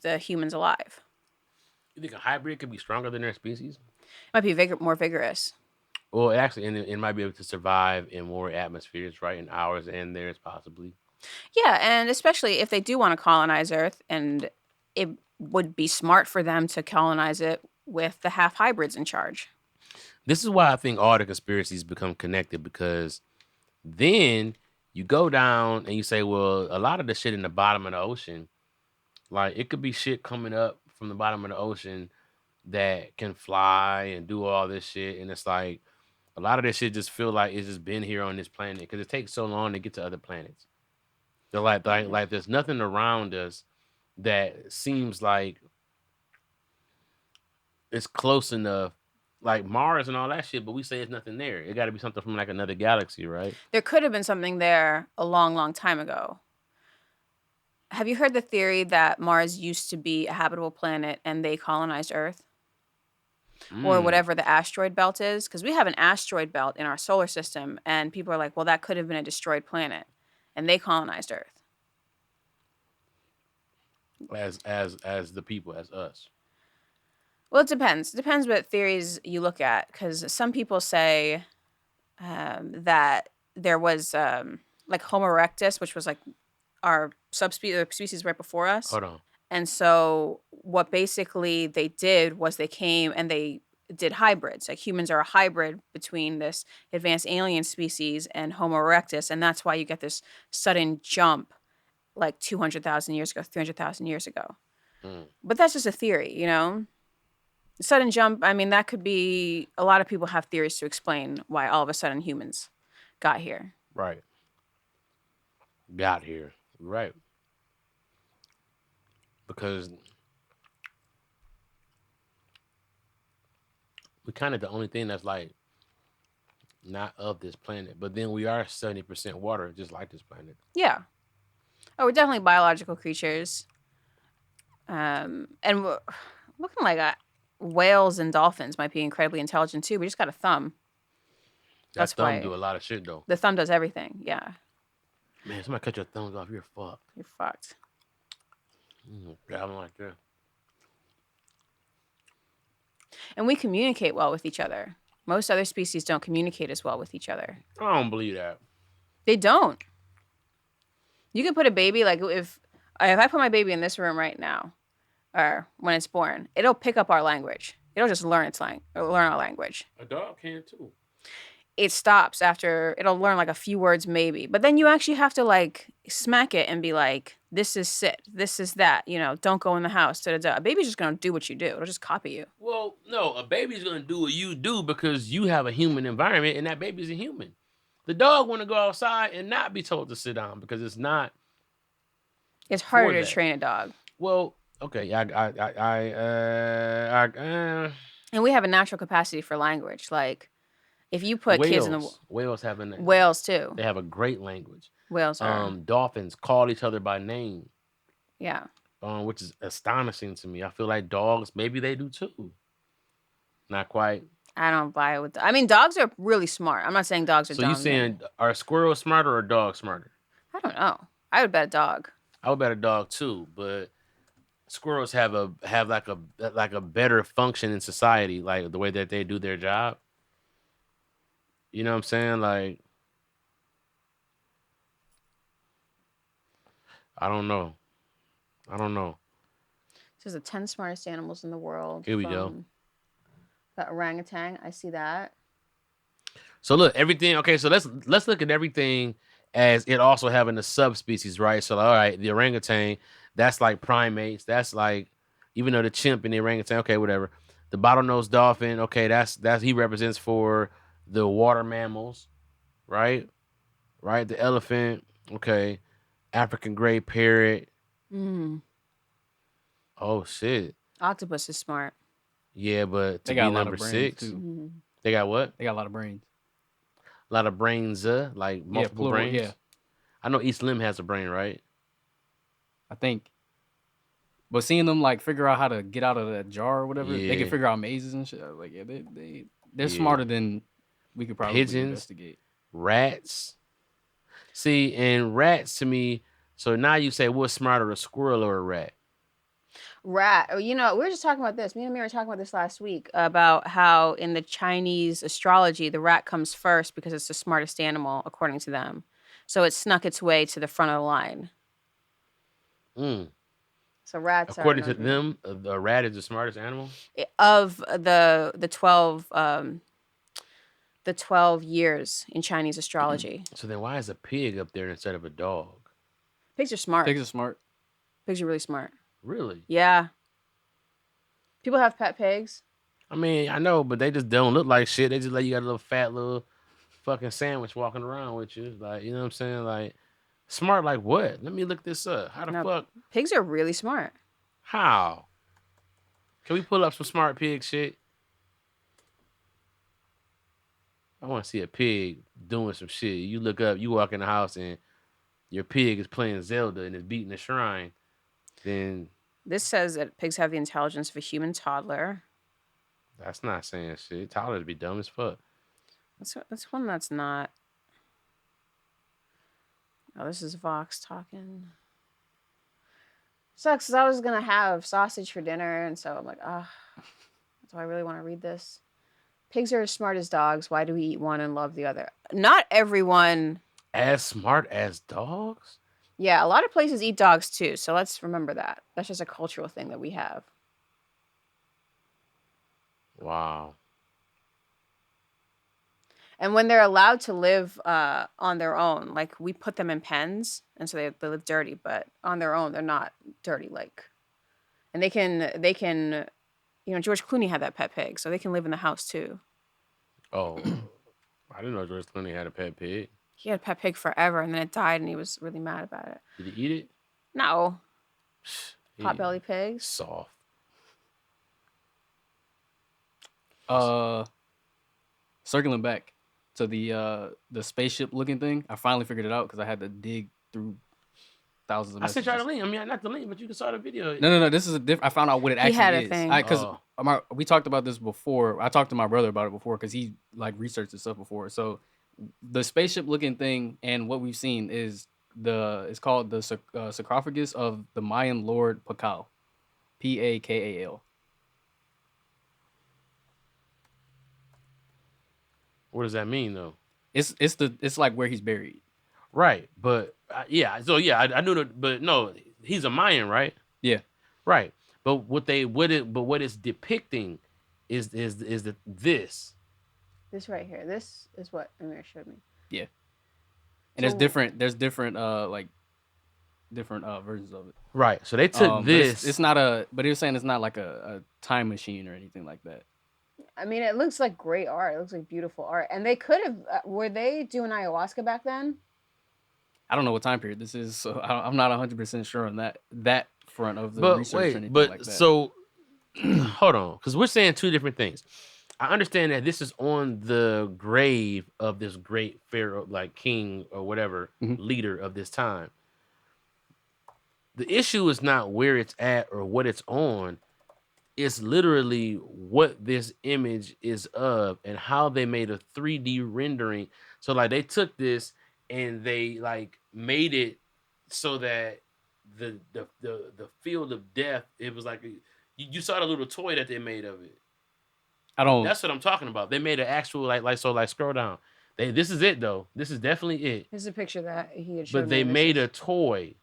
the humans alive. You think a hybrid could be stronger than their species? It might be more vigorous. Well, actually, it might be able to survive in more atmospheres, right? In ours and theirs, possibly. Yeah, and especially if they do want to colonize Earth, and it would be smart for them to colonize it with the half hybrids in charge. This is why I think all the conspiracies become connected, because then you go down and you say, well, a lot of the shit in the bottom of the ocean, Like it could be shit coming up from the bottom of the ocean that can fly and do all this shit, and it's like a lot of this shit just feel like it's just been here on this planet because it takes so long to get to other planets. They're like there's nothing around us that seems like it's close enough, like Mars and all that shit, but we say it's nothing there. It got to be something from like another galaxy, right? There could have been something there a long, long time ago. Have you heard the theory that Mars used to be a habitable planet and they colonized Earth? Or whatever the asteroid belt is? Because we have an asteroid belt in our solar system, and people are like, well, that could have been a destroyed planet, and they colonized Earth. As the people, as us. Well, it depends. It depends what theories you look at, because some people say that there was like Homo erectus, which was like our species right before us. Hold on. And so what basically they did was they came and they did hybrids. Like humans are a hybrid between this advanced alien species and Homo erectus, and that's why you get this sudden jump like 200,000 years ago, 300,000 years ago. But that's just a theory, you know? Sudden jump, I mean, that could be, a lot of people have theories to explain why all of a sudden humans got here. Right. Got here. Right. Because we kind of the only thing that's like not of this planet, but then we are 70% water, just like this planet. Yeah. Oh, we're definitely biological creatures. And we're looking like whales and dolphins might be incredibly intelligent too. We just got a thumb. That thumb do a lot of shit though. The thumb does everything. Yeah. Man, somebody cut your thumbs off, you're fucked. You're fucked. Grab them like that. And we communicate well with each other. Most other species don't communicate as well with each other. I don't believe that. They don't. You can put a baby, like if I put my baby in this room right now, or when it's born, it'll pick up our language. It'll just learn learn our language. A dog can too. It stops after, it'll learn like a few words maybe, but then you actually have to like smack it and be like, this is sit, this is that, you know, don't go in the house, da da da. A baby's just gonna do what you do. It'll just copy you. Well, no, a baby's gonna do what you do because you have a human environment and that baby's a human. The dog want to go outside and not be told to sit down because it's not. It's harder to train a dog. Well, okay, and we have a natural capacity for language. Like, if you put kids in the whales too, they have a great language. Whales are dolphins call each other by name. Yeah. Which is astonishing to me. I feel like dogs maybe they do too. Not quite. I don't buy it with. I mean, dogs are really smart. I'm not saying dogs are dumb. So you saying are squirrels smarter or dogs smarter? I don't know. I would bet a dog. I would bet a dog too, but squirrels have like a better function in society, like the way that they do their job. You know what I'm saying? Like, I don't know. This is the 10 smartest animals in the world. Here we go. Got orangutan. I see that. So look, everything. Okay, so let's look at everything as it also having a subspecies, right? So all right, the orangutan, that's like primates. That's like, even though the chimp and the orangutan, okay, whatever. The bottlenose dolphin, okay, that's he represents for the water mammals, right? Right. The elephant, okay. African gray parrot. Oh shit. Octopus is smart. Yeah, but to be number 6, they got what? They got a lot of brains. A lot of brains, like multiple brains. Yeah. I know each limb has a brain, right? I think. But seeing them like figure out how to get out of that jar or whatever, they can figure out mazes and shit. I was like, yeah, they're smarter than we could probably investigate. Rats. See, and rats to me. So now you say, what's smarter, a squirrel or a rat? Rat. You know, we were just talking about this. Me and Amir were talking about this last week about how in the Chinese astrology, the rat comes first because it's the smartest animal, according to them. So it snuck its way to the front of the line. So rats according to them, the rat is the smartest animal? Of the 12 years in Chinese astrology. So then why is a pig up there instead of a dog? Pigs are smart. Pigs are smart. Pigs are really smart. Really? Yeah. People have pet pigs. I mean, I know, but they just don't look like shit. They just like you got a little fat little fucking sandwich walking around with you. Like, you know what I'm saying? Like, smart like what? Let me look this up. How the No, fuck? pigs are really smart. How? Can we pull up some smart pig shit? I want to see a pig doing some shit. You look up, you walk in the house, and your pig is playing Zelda and is beating the shrine. Then This says that pigs have the intelligence of a human toddler. that's not saying shit. Toddlers be dumb as fuck. That's one that's not. Oh, this is Vox talking. Sucks because I was gonna have sausage for dinner, and so I'm like, ah, do I really want to read this? Pigs are as smart as dogs. Why do we eat one and love the other? Not everyone. As smart as dogs? Yeah, a lot of places eat dogs too. So let's remember that. That's just a cultural thing that we have. Wow. And when they're allowed to live on their own, like we put them in pens, and so they live dirty, but on their own, they're not dirty. Like, and they can, George Clooney had that pet pig, so they can live in the house too. Oh, I didn't know George Clooney had a pet pig. He had a pet pig forever, and then it died, and he was really mad about it. Did he eat it? No, He potbelly pigs. soft. Circling back to the spaceship looking thing, I finally figured it out because I had to dig through thousands of I messages. sent y'all the link. I mean, not the link, but you can saw the video. No. This is a different. I found out what it actually had a is. thing. Because we talked about this before. I talked to my brother about it before because he like researched this stuff before. So the spaceship looking thing and what we've seen is it's called the sarcophagus of the Mayan Lord Pakal, Pakal. What does that mean, though? It's like where he's buried. Right, but yeah. So yeah, I knew that, but no, he's a Mayan, right? Yeah. Right, but what it's depicting is the this. This right here. This is what Amir showed me. Yeah. And So- there's different like different versions of it. Right. So they took this. It's not a. But he was saying it's not like a time machine or anything like that. I mean, it looks like great art. It looks like beautiful art. And they could have. Were they doing ayahuasca back then? I don't know what time period this is, so I'm not 100% sure on that front of the But research or wait, anything but like that. so hold on, because we're saying two different things. I understand that this is on the grave of this great pharaoh, like king or whatever, leader of this time. The issue is not where it's at or what it's on. It's literally what this image is of and how they made a 3D rendering. So like they took this and they like made it so that the field of death, it was like you saw the little toy that they made of it. I don't. That's what I'm talking about. They made an actual like scroll down. This is it though. This is definitely it. This is a picture that he had showed But they me. made a toy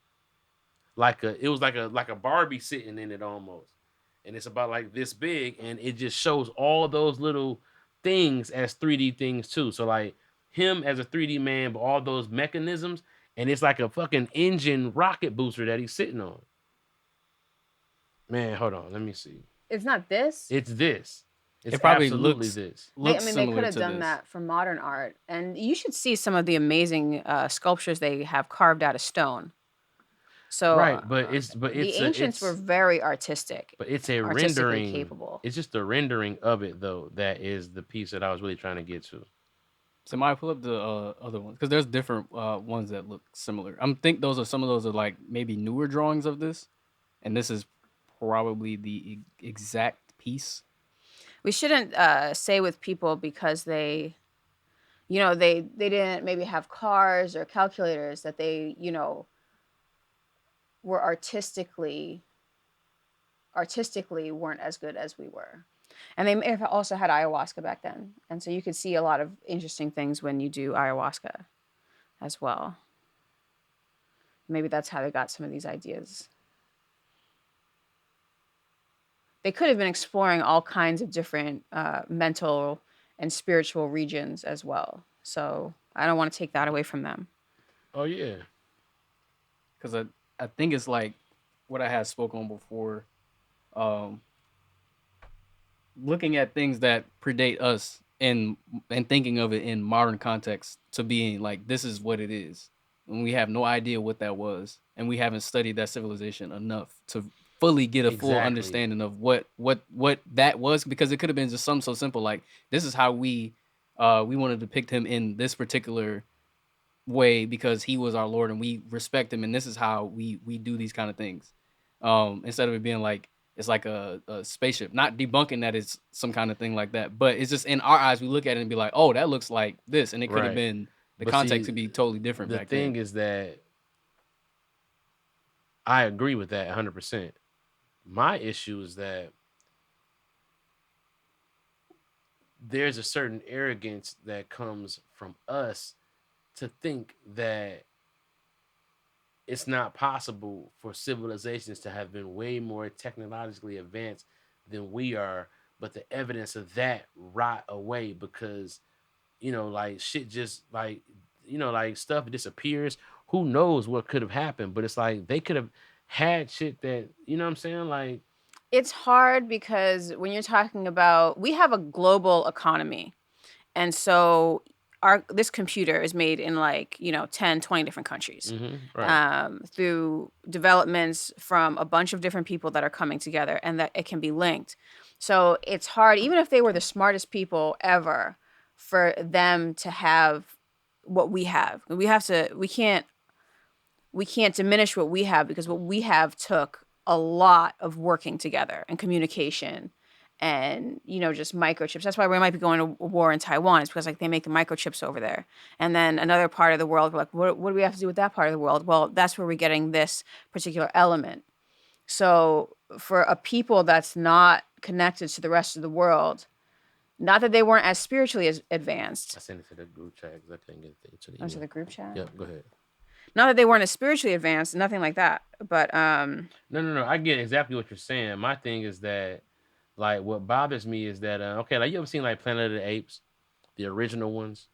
it was like a Barbie sitting in it almost. And it's about like this big, and it just shows all those little things as 3D things too. So like him as a 3D man, but all those mechanisms, and it's like a fucking engine rocket booster that he's sitting on. Man, hold on, let me see. It's not this. It's this. It's It probably absolutely looks- this. They could have done that for modern art, and you should see some of the amazing sculptures they have carved out of stone. So Right, but the ancients were very artistic. But it's a artistically rendering. capable. It's just a rendering of it though. That is the piece that I was really trying to get to. So might pull up the other ones because there's different ones that look similar. Think some of those are like maybe newer drawings of this, and this is probably the exact piece. We shouldn't say with people because they didn't maybe have cars or calculators that they were artistically weren't as good as we were. And they may have also had ayahuasca back then. And so you could see a lot of interesting things when you do ayahuasca as well. Maybe that's how they got some of these ideas. They could have been exploring all kinds of different mental and spiritual regions as well. So I don't want to take that away from them. Oh yeah. Because I think it's like what I had spoke on before. Um, Looking at things that predate us and thinking of it in modern context to being like this is what it is, and we have no idea what that was, and we haven't studied that civilization enough to fully get a full Exactly. understanding of what that was, because it could have been just something so simple like this is how we want to depict him in this particular way because he was our Lord and we respect him, and this is how we do these kind of things. Instead of it being like it's like a spaceship, not debunking that it's some kind of thing like that, but it's just in our eyes we look at it and be like, oh, that looks like this, and it could have Right. been the But context see, could be totally different the back thing then. is that I agree with that 100%. My issue is that there's a certain arrogance that comes from us to think that it's not possible for civilizations to have been way more technologically advanced than we are, but the evidence of that rot away because like shit just like like stuff disappears. Who knows what could have happened? But it's like they could have had shit that what I'm saying, like It's hard because when you're talking about, we have a global economy. And so our this computer is made in like, 10, 20 different countries. right, Through developments from a bunch of different people that are coming together and that it can be linked. So it's hard, even if they were the smartest people ever, for them to have what we have. We can't diminish what we have because what we have took a lot of working together and communication and just microchips. That's why we might be going to a war in Taiwan. It's because like they make the microchips over there. And then another part of the world, we're like, what do we have to do with that part of the world? Well, that's where we're getting this particular element. So for a people that's not connected to the rest of the world, not that they weren't as spiritually as advanced. I sent it to the group chat because I couldn't get it to the Onto email. the group chat. Yep, go ahead. Not that they weren't as spiritually advanced, nothing like that. But No, I get exactly what you're saying. My thing is that like what bothers me is that okay, like you ever seen like Planet of the Apes, the original ones?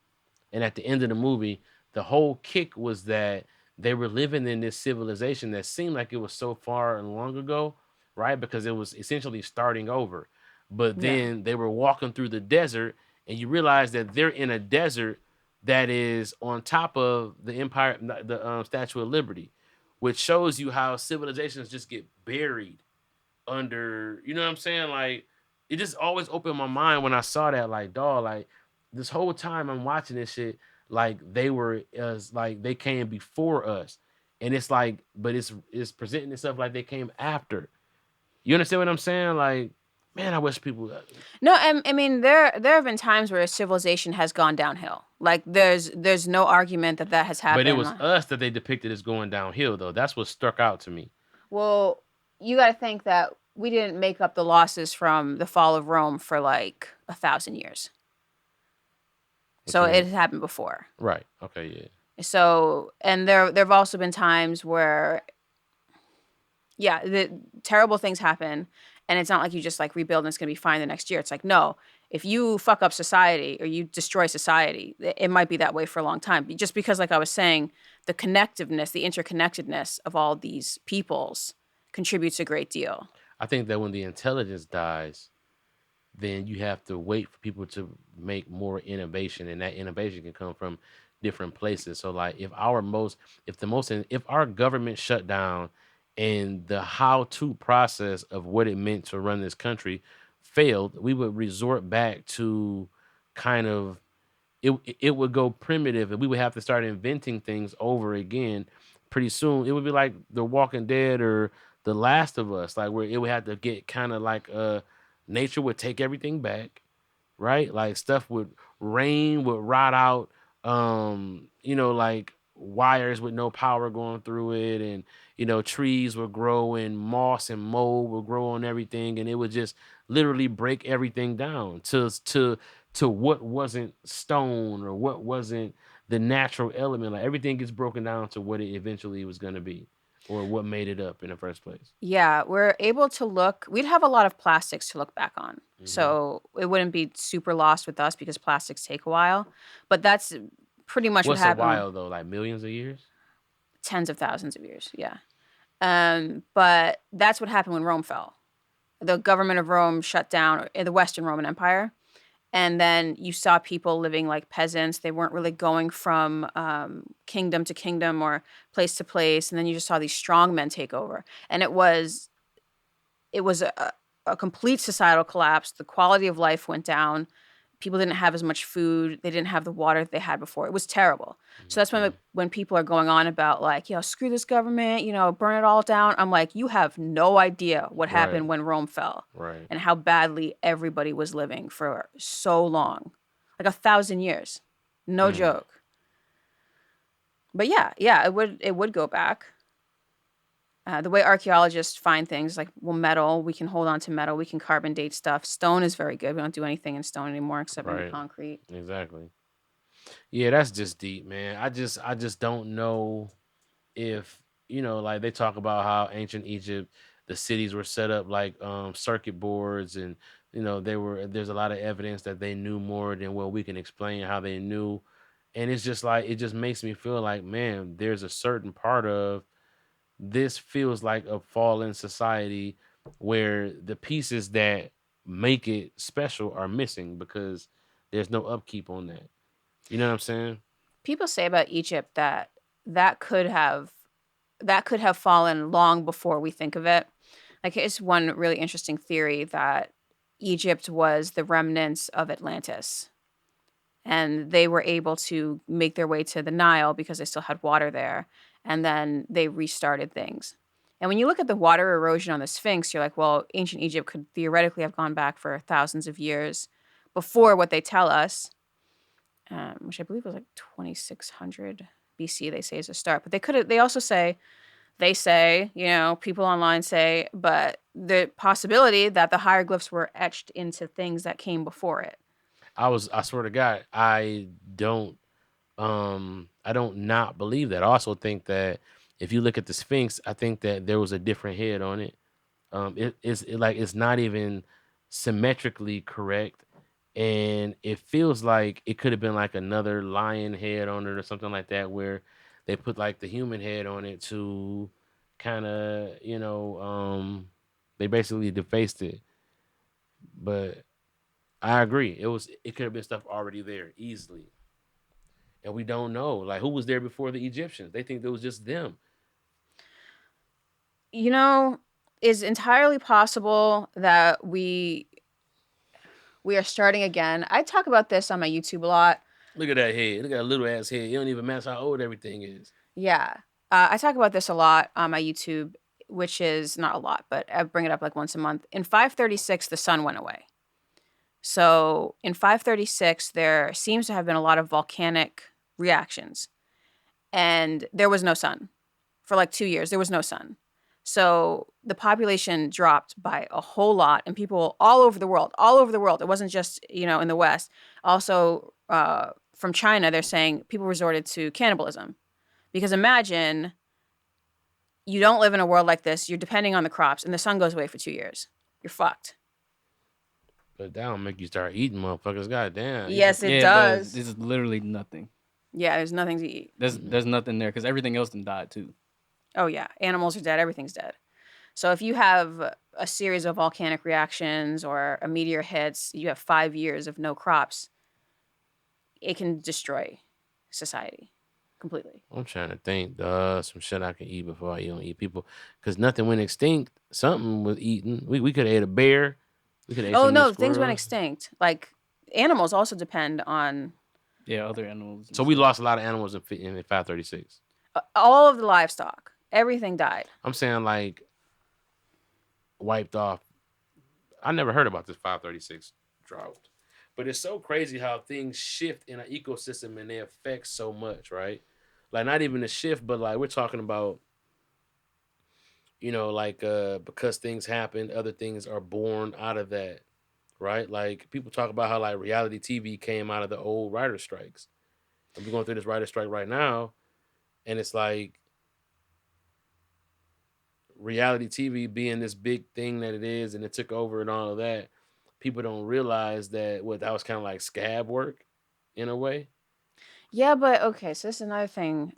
And at the end of the movie, the whole kick was that they were living in this civilization that seemed like it was so far and long ago, right? Because it was essentially starting over. But yeah. then they were walking through the desert, and you realize that they're in a desert that is on top of the Empire, the Statue of Liberty, which shows you how civilizations just get buried under. You know what I'm saying? Like it just always opened my mind when I saw that. Like, dog, like this whole time I'm watching this shit, like they were as like they came before us, and it's like, but it's presenting itself like they came after. You understand what I'm saying? Like, man, I wish people. No, I mean there have been times where civilization has gone downhill. Like there's no argument that has But it happened. was us that they depicted as going downhill, though. That's what struck out to me. Well, you got to think that we didn't make up the losses from the fall of Rome for like 1,000 years. What So you it mean? has happened before. Right. Okay. Yeah. So and there have also been times where the terrible things happen, and it's not like you just like rebuild and it's gonna be fine the next year. It's like no, if you fuck up society or you destroy society, it might be that way for a long time. Just because, like I was saying, the connectiveness, the interconnectedness of all these peoples contributes a great deal. I think that when the intelligence dies, then you have to wait for people to make more innovation, and that innovation can come from different places. So like if our government shut down and the how to process of what it meant to run this country failed, we would resort back to kind of it would go primitive, and we would have to start inventing things over again. Pretty soon it would be like The Walking Dead or The Last of Us, like where it would have to get kind of like nature would take everything back, right? Like stuff would rain would rot out, like wires with no power going through it, and trees would grow and moss and mold would grow on everything, and it would just literally break everything down to what wasn't stone or what wasn't the natural element. Like everything gets broken down to what it eventually was going to be or what made it up in the first place. Yeah, we're able to look. We'd have a lot of plastics to look back on, Hmm. so it wouldn't be super lost with us because plastics take a while. But that's pretty much what What's a happened. while though? Like millions of years? Tens of thousands of years. Yeah. But that's what happened when Rome fell. The government of Rome shut down the Western Roman Empire, and then you saw people living like peasants. They weren't really going from kingdom to kingdom or place to place, and then you just saw these strong men take over, and it was a complete societal collapse. The quality of life went down. People didn't have as much food. They didn't have the water that they had before. It was terrible. So that's Mhm. when people are going on about like, screw this government, burn it all down. I'm like, you have no idea what Right. happened when Rome fell Right. and how badly everybody was living for so long, like 1,000 years, no Mm. joke. But yeah, it would go back. The way archaeologists find things, like, well, metal, we can hold on to metal, we can carbon date stuff. Stone is very good. We don't do anything in stone anymore except maybe Right. concrete. Exactly. Yeah, that's just deep, man. I just don't know if like they talk about how ancient Egypt, the cities were set up like circuit boards, and there's a lot of evidence that they knew more than what we can explain how they knew. And it's just like it just makes me feel like, man, there's a certain part of this feels like a fallen society where the pieces that make it special are missing because there's no upkeep on that. You know what I'm saying? People say about Egypt that that could have that could have fallen long before we think of it. Like, it's one really interesting theory that Egypt was the remnants of Atlantis, and they were able to make their way to the Nile because they still had water there, and then they restarted things. And when you look at the water erosion on the Sphinx, you're like, well, ancient Egypt could theoretically have gone back for thousands of years before what they tell us, which I believe was like 2600 BC. They say is a start, but they could have. They also say people online say, but the possibility that the hieroglyphs were etched into things that came before it. I swear to God, I don't not believe that. I also think that if you look at the Sphinx, I think that there was a different head on it. Like it's not even symmetrically correct, and it feels like it could have been like another lion head on it or something like that, where they put like the human head on it to kind of they basically defaced it. But I agree, it could have been stuff already there easily, and we don't know like who was there before the Egyptians. They think it was just them. You know, is entirely possible that we are starting again. I talk about this on my YouTube a lot. Look at that head. Look at that little ass head. It don't even match how old everything is. Yeah. I talk about this a lot on my YouTube, which is not a lot, but I bring it up like once a month. In 536, the sun went away. So in 536, there seems to have been a lot of volcanic reactions, and there was no sun for like 2 years. There was no sun. So the population dropped by a whole lot, and people all over the world, it wasn't just, in the West, also from China, they're saying people resorted to cannibalism. Because imagine you don't live in a world like this, you're depending on the crops, and the sun goes away for 2 years. You're fucked. But that don't make you start eating motherfuckers. God damn. You should Yes, it Yeah, it does. does. This is literally nothing. Yeah, there's nothing to eat. There's nothing there because everything else done died too. Oh, yeah. Animals are dead. Everything's dead. So if you have a series of volcanic reactions or a meteor hits, you have 5 years of no crops, it can destroy society completely. I'm trying to think, some shit I can eat before I don't eat people. Because nothing went extinct. Something was eaten. We could have ate a bear. We could have ate Oh, some of the no, things went squirrels. extinct. Like, animals also depend on Yeah, other animals. And So we stuff. lost a lot of animals in 536. all of the livestock. Everything died. I'm saying like wiped off. I never heard about this 536 drought. But it's so crazy how things shift in an ecosystem and they affect so much, right? Like not even a shift, but like we're talking about, like because things happen, other things are born out of that, right? Like people talk about how like reality TV came out of the old writer strikes. And we're going through this writer strike right now, and it's like reality TV being this big thing that it is, and it took over and all of that. People don't realize that what that was kind of like scab work in a way. Yeah, but okay, so this is another thing.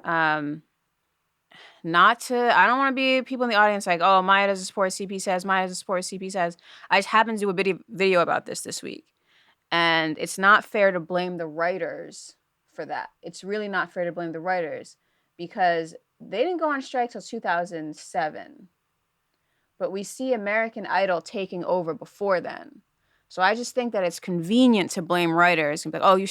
I don't want to be people in the audience like, oh, Maya doesn't support CP says, Maya doesn't support CP says. I just happened to do a video about this week. And it's not fair to blame the writers for that. It's really not fair to blame the writers because they didn't go on strike till 2007. But we see American Idol taking over before then. So I just think that it's convenient to blame writers and be like, oh, you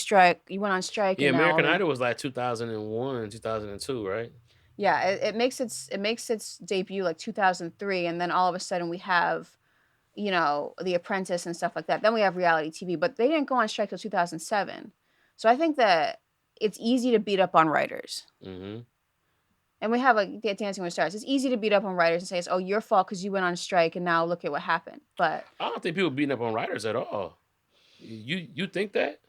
went on strike, Yeah, and now American Idol was like 2001, 2002, right? yeah, it makes its debut like 2003, and then all of a sudden we have, The Apprentice and stuff like that. Then we have reality TV, but they didn't go on strike till 2007. So I think that it's easy to beat up on writers. Mm-hmm. And we have like Dancing with Stars. It's easy to beat up on writers and say it's your fault because you went on strike and now look at what happened. But I don't think people beating up on writers at all. You think that?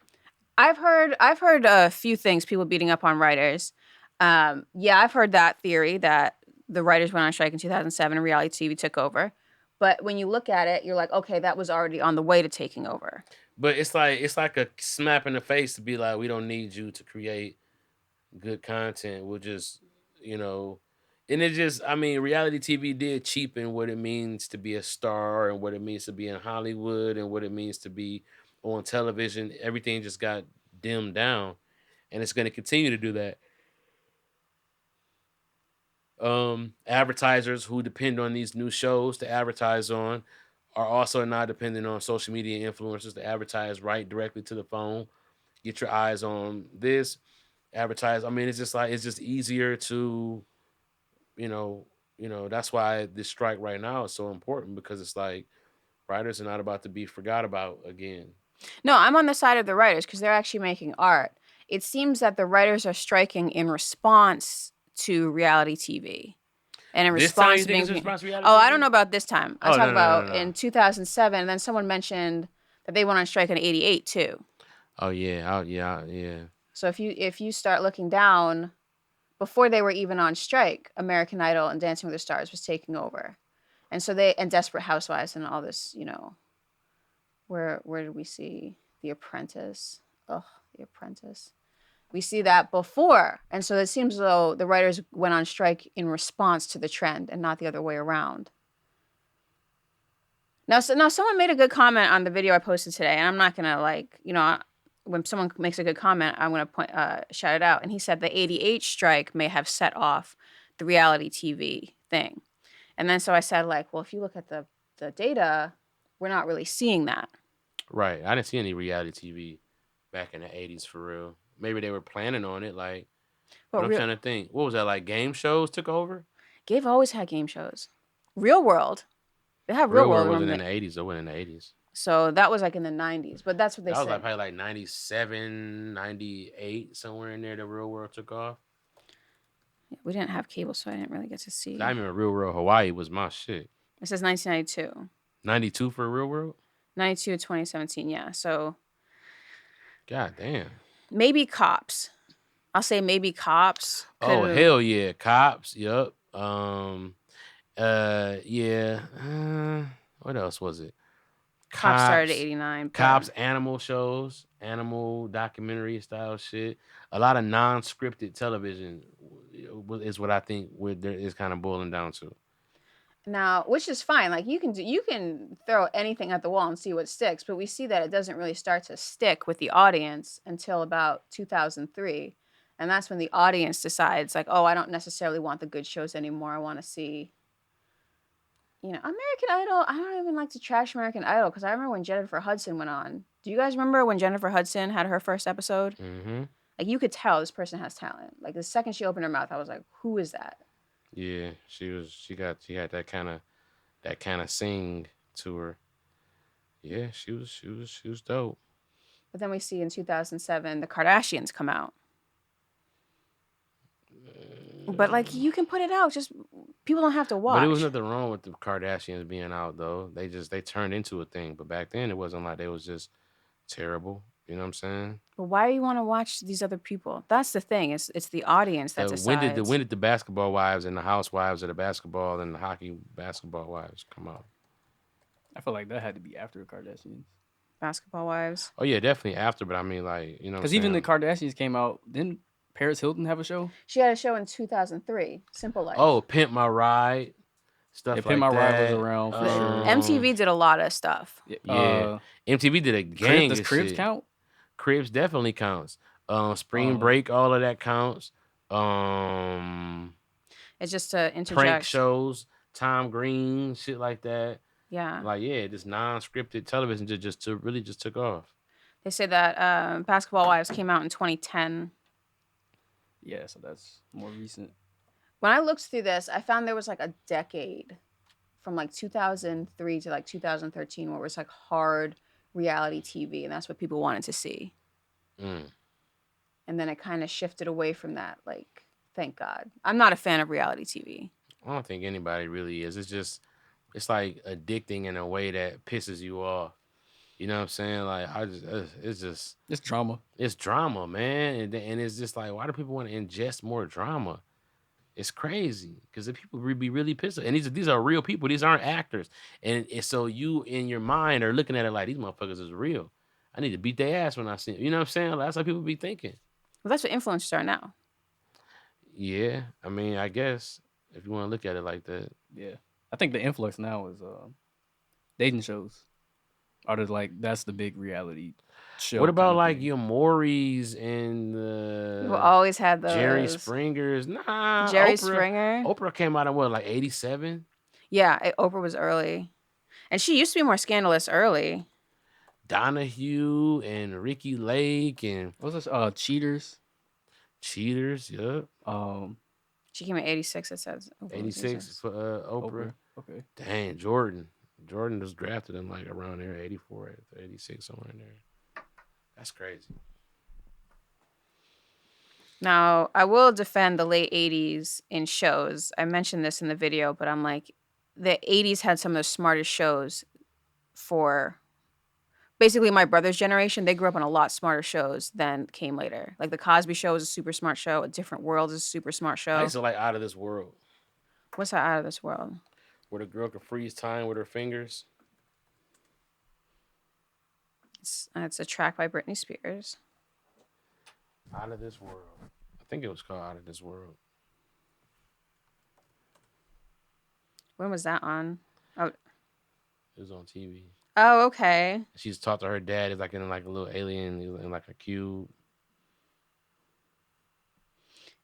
I've heard a few things, people beating up on writers. Yeah, I've heard that theory that the writers went on strike in 2007 and reality TV took over. But when you look at it, you're like, okay, that was already on the way to taking over. But it's like a slap in the face to be like, we don't need you to create good content. We'll just, and it just, I mean, reality TV did cheapen what it means to be a star and what it means to be in Hollywood and what it means to be on television. Everything just got dimmed down, and it's going to continue to do that. Advertisers who depend on these new shows to advertise on are also not dependent on social media influencers to advertise right directly to the phone. Get your eyes on this, advertise. I mean, it's just easier to, you know, that's why this strike right now is so important because it's like writers are not about to be forgot about again. No, I'm on the side of the writers because they're actually making art. It seems that the writers are striking in response to reality TV. And in This time response you to think it's being, response to reality oh, TV? I don't know about this time. I'm Oh, talking no. about in 2007. And then someone mentioned that they went on strike in '88 too. Oh yeah. So if you start looking down, before they were even on strike, American Idol and Dancing with the Stars was taking over, and so and Desperate Housewives and all this, where did we see The Apprentice? Oh, The Apprentice. We see that before, and so it seems as though the writers went on strike in response to the trend and not the other way around. Now someone made a good comment on the video I posted today, and I'm not gonna when someone makes a good comment, I'm gonna shout it out. And he said the '88 strike may have set off the reality TV thing, and then so I said well, if you look at the data, we're not really seeing that. Right. I didn't see any reality TV back in the 80s for real. Maybe they were planning on it. But I'm trying to think. What was that, like game shows took over? They've always had game shows. Real World. They have Real World wasn't in the 80s. It went in the 80s. So that was like in the 90s. But that's what they said. That was probably like 97, 98, somewhere in there the Real World took off. Yeah, we didn't have cable, so I didn't really get to see. I remember Real World Hawaii was my shit. It says 1992. 92 for Real World? 92 to 2017, yeah. So. God damn. Maybe Cops. I'll say maybe Cops. Oh, hell yeah. Cops, yup. Yeah. What else was it? Cops started at 89. Cops, animal shows, animal documentary style shit. A lot of non-scripted television is what I think is kind of boiling down to. Now, which is fine. Like you can throw anything at the wall and see what sticks, but we see that it doesn't really start to stick with the audience until about 2003. And that's when the audience decides oh, I don't necessarily want the good shows anymore. I want to see American Idol. I don't even like to trash American Idol because I remember when Jennifer Hudson went on. Do you guys remember when Jennifer Hudson had her first episode? Mm-hmm. You could tell this person has talent. The second she opened her mouth, I was like, who is that? Yeah, she had that kind of sing to her. Yeah, she was dope. But then we see in 2007 the Kardashians come out. But you can put it out, just people don't have to watch. But it was nothing wrong with the Kardashians being out though. They turned into a thing. But back then it wasn't like they was just terrible. You know what I'm saying? But why do you want to watch these other people? That's the thing. It's the audience that decides. When did the basketball wives and the housewives of the basketball and the hockey basketball wives come out? I feel like that had to be after the Kardashians. Basketball wives. Oh yeah, definitely after. But I mean, you know, because even the Kardashians came out. Then Paris Hilton have a show? She had a show in 2003, Simple Life. Oh, Pimp My Ride, stuff Yeah, like Pimp My Ride was that. around for sure. MTV did a lot of stuff. Yeah, MTV did a gang Does of Cribs shit. count? Cribs definitely counts. Spring Break, all of that counts. It's just to interject. Prank shows, Tom Green, shit like that. Yeah. Like, yeah, just non-scripted television just took off. They say that Basketball Wives came out in 2010. Yeah, so that's more recent. When I looked through this, I found there was like a decade from like 2003 to like 2013 where it was like hard reality TV, and that's what people wanted to see. And then it kind of shifted away from that. Like, thank God. I'm not a fan of reality TV. I don't think anybody really is. It's like addicting in a way that pisses you off. You know what I'm saying? Like, It's drama. It's drama, man, and it's just like, why do people want to ingest more drama? It's crazy because the people be really pissed off. And these are real people. These aren't actors. And so you in your mind are looking at it like, these motherfuckers is real. I need to beat their ass when I see them. You know what I'm saying? Like, that's how people be thinking. Well, that's what influencers are now. Yeah, I mean, I guess if you want to look at it like that. Yeah, I think the influx now is dating shows. That's the big reality show. What about like your Maury's and We've always had those. Jerry Springer's? Nah, Jerry Oprah, Springer. Oprah came out in what, like 87? Yeah, Oprah was early, and she used to be more scandalous early. Donahue and Ricky Lake and what was this? Cheaters. Cheaters, yep. She came in 86. It says 86 for Oprah. Okay. Dang, Jordan was drafted in like around there, 84, 86, somewhere in there. That's crazy. Now, I will defend the late 80s in shows. I mentioned this in the video, but I'm like, the 80s had some of the smartest shows for basically my brother's generation. They grew up on a lot smarter shows than came later. Like The Cosby Show is a super smart show. A Different World is a super smart show. I used to like Out of This World. What's that, Out of This World? Where the girl can freeze time with her fingers. It's a track by Britney Spears. Out of This World. I think it was called Out of This World. When was that on? Oh, it was on TV. Oh, okay. She's talked to her dad. He's like in like a little alien, in like a cube.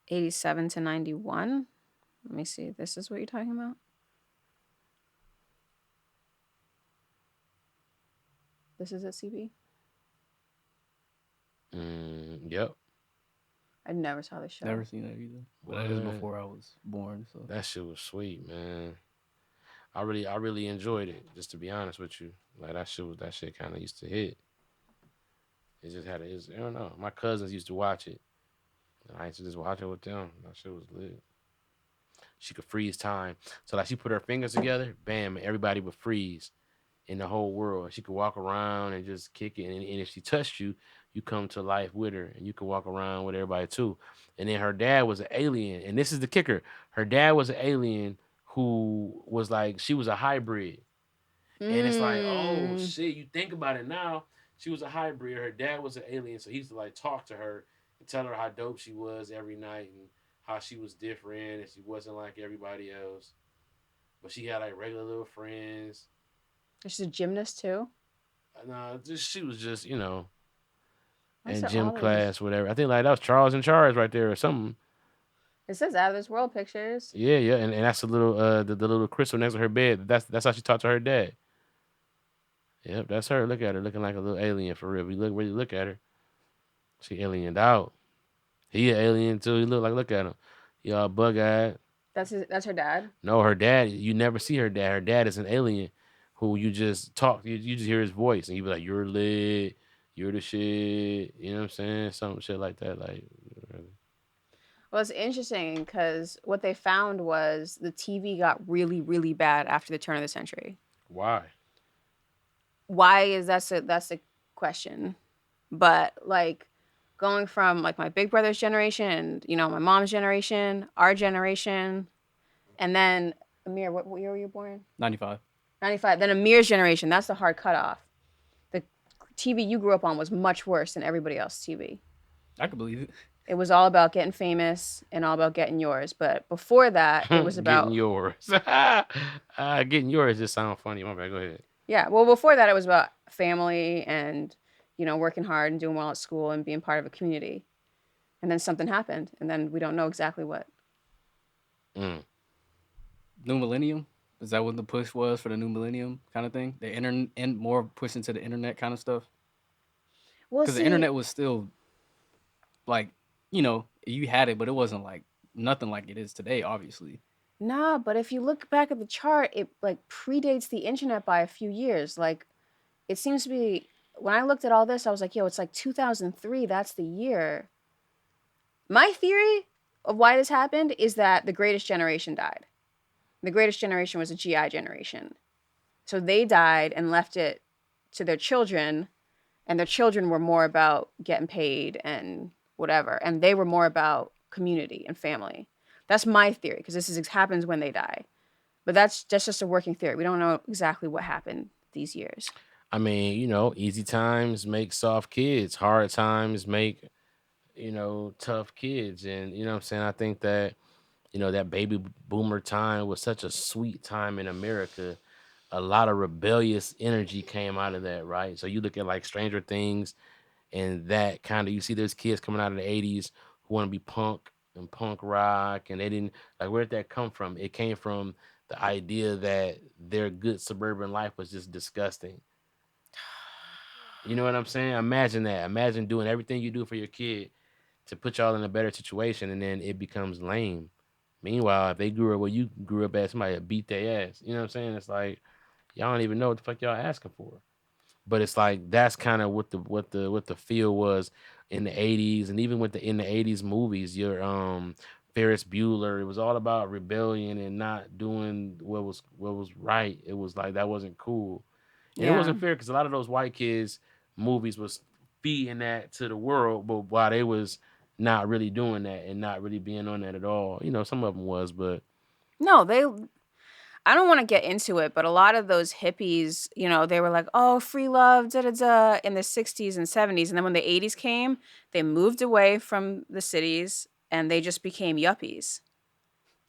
87 to 91. Let me see. This is what you're talking about? This is at CB? Yep. I never saw the show. Never seen that either. But that is before I was born. So that shit was sweet, man. I really enjoyed it. Just to be honest with you, like that shit kind of used to hit. It just had I don't know. My cousins used to watch it, and I used to just watch it with them. That shit was lit. She could freeze time, so like she put her fingers together, bam, everybody would freeze in the whole world. She could walk around and just kick it, and if she touched you, you come to life with her, and you could walk around with everybody too. And then her dad was an alien, and this is the kicker. Her dad was an alien who was like, she was a hybrid. And it's like, oh shit, you think about it now, she was a hybrid. Her dad was an alien, so he used to like talk to her and tell her how dope she was every night and how she was different and she wasn't like everybody else. But she had like regular little friends. She's a gymnast too? No, she was just, in What's gym class, whatever. I think like that was Charles in Charge right there or something. It says Out of This World pictures. Yeah, and that's the little the little crystal next to her bed. That's how she talked to her dad. Yep, that's her. Look at her, looking like a little alien for real. Really look at her. She aliened out. He an alien too. He look at him. He all bug eyed. That's her dad? No, her dad. You never see her dad. Her dad is an alien who you just talk. You just hear his voice and you be like, "You're lit. You're the shit." You know what I'm saying? Some shit like that. Like. Well, it's interesting because what they found was the TV got really, really bad after the turn of the century. Why? Why is that's the question. But like going from like my big brother's generation and my mom's generation, our generation, and then Amir, what year were you born? 95. 95. Then Amir's generation, that's the hard cutoff. The TV you grew up on was much worse than everybody else's TV. I could believe it. It was all about getting famous and all about getting yours. But before that, it was Getting about yours. Getting yours just sound funny. My bad. Go ahead. yeah. Well, before that, it was about family and working hard and doing well at school and being part of a community. And then something happened, and then we don't know exactly what. Mm. New millennium. Is that what the push was for the new millennium kind of thing? The internet and more push into the internet kind of stuff. We'll Because the see. internet was still like, you had it, but it wasn't like nothing like it is today. Obviously, Nah, but if you look back at the chart, it like predates the internet by a few years. Like it seems to be when I looked at all this, I was like, yo, it's like 2003. That's the year. My theory of why this happened is that the greatest generation died. The greatest generation was a GI generation. So they died and left it to their children, and their children were more about getting paid and whatever, and they were more about community and family. That's my theory because this happens when they die. But that's just a working theory. We don't know exactly what happened these years. I mean, easy times make soft kids. Hard times make, tough kids. And you know what I'm saying? I think that, that baby boomer time was such a sweet time in America. A lot of rebellious energy came out of that, right? So you look at like Stranger Things and that kind of you see those kids coming out of the 80s who want to be punk and punk rock, and they didn't like, where did that come from? It came from the idea that their good suburban life was just disgusting. You know what I'm saying? Imagine that. Imagine doing everything you do for your kid to put y'all in a better situation, and then it becomes lame. Meanwhile, if they grew up where you grew up at, somebody would beat their ass. You know what I'm saying? It's like y'all don't even know what the fuck y'all asking for. But it's like that's kind of what the feel was in the 80s, and even with the in the 80s movies, your Ferris Bueller, it was all about rebellion and not doing what was right. It was like that wasn't cool. And it Yeah. wasn't fair because a lot of those white kids movies was feeding that to the world, but while they was not really doing that and not really being on that at all. Some of them was, but No, they I don't want to get into it, but a lot of those hippies, they were like, "Oh, free love, da da da," in the '60s and '70s, and then when the '80s came, they moved away from the cities and they just became yuppies.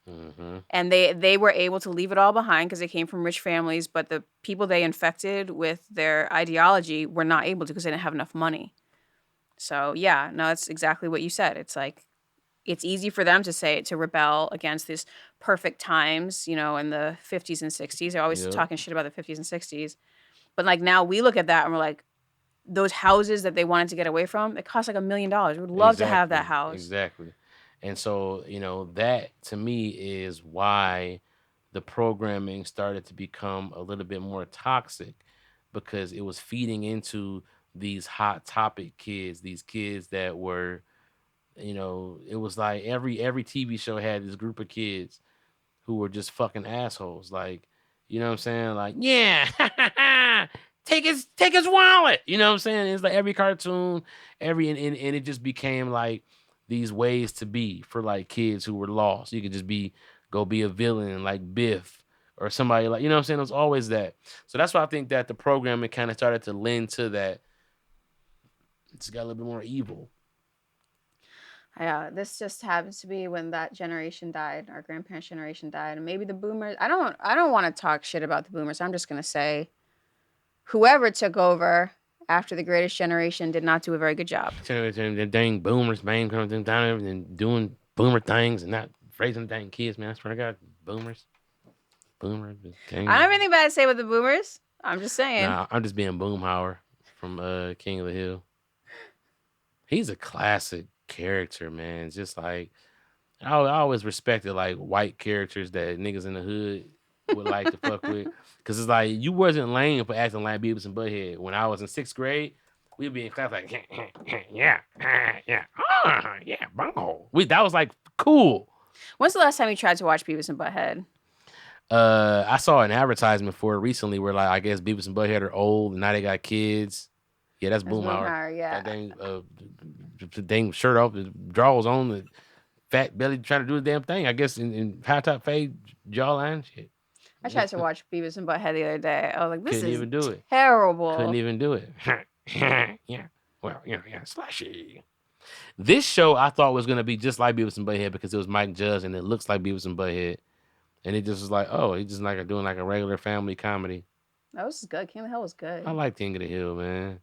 hmm And they were able to leave it all behind because they came from rich families, but the people they infected with their ideology were not able to because they didn't have enough money. So yeah, no, that's exactly what you said. It's like it's easy for them to say to rebel against this perfect times, in the 50s and 60s. They're always yep, talking shit about the 50s and 60s. But like now we look at that and we're like, those houses that they wanted to get away from, it cost like $1 million. We would love to have that exactly, house. exactly. And so that to me is why the programming started to become a little bit more toxic, because it was feeding into these hot topic kids, these kids that were, it was like every TV show had this group of kids who were just fucking assholes. Like, you know what I'm saying? Like, yeah, take his wallet. You know what I'm saying? It's like every cartoon, and it just became like these ways to be for like kids who were lost. You could just go be a villain like Biff or somebody, like, you know what I'm saying? It was always that. So that's why I think that the programming kind of started to lend to that. It's got a little bit more evil. Yeah, this just happens to be when that generation died, our grandparents' generation died, and maybe the boomers. I don't want to talk shit about the boomers. I'm just gonna say whoever took over after the greatest generation did not do a very good job. The dang boomers, man, coming down and doing boomer things and not raising dang kids, man. I swear to God, boomers, boomers, I don't dang. have anything bad to say with the boomers. I'm just saying. Nah, I'm just being Boomhauer from King of the Hill. He's a classic character, man. Just like I always respected like white characters that niggas in the hood would like to fuck with, because it's like you wasn't lame for acting like Beavis and Butthead. When I was in sixth grade, we'd be in class like, yeah, yeah, yeah, bunghole. That was like cool. When's the last time you tried to watch Beavis and Butthead? I saw an advertisement for it recently where like I guess Beavis and Butthead are old and now they got kids. Yeah, that's That's Boomhauer. Boomhauer, yeah. That dang shirt off, the drawers on, the fat belly trying to do the damn thing. I guess in high top fade jawline shit. I tried to watch Beavis and Butthead the other day. I was like, this Couldn't is even do it. Couldn't terrible. even do it. Yeah. Well, yeah, slashy. This show I thought was gonna be just like Beavis and Butthead because it was Mike Judge and it looks like Beavis and Butthead, and it just was like, oh, he's just like doing like a regular family comedy. That was good. King of the Hill was good. I like King of the Hill, man.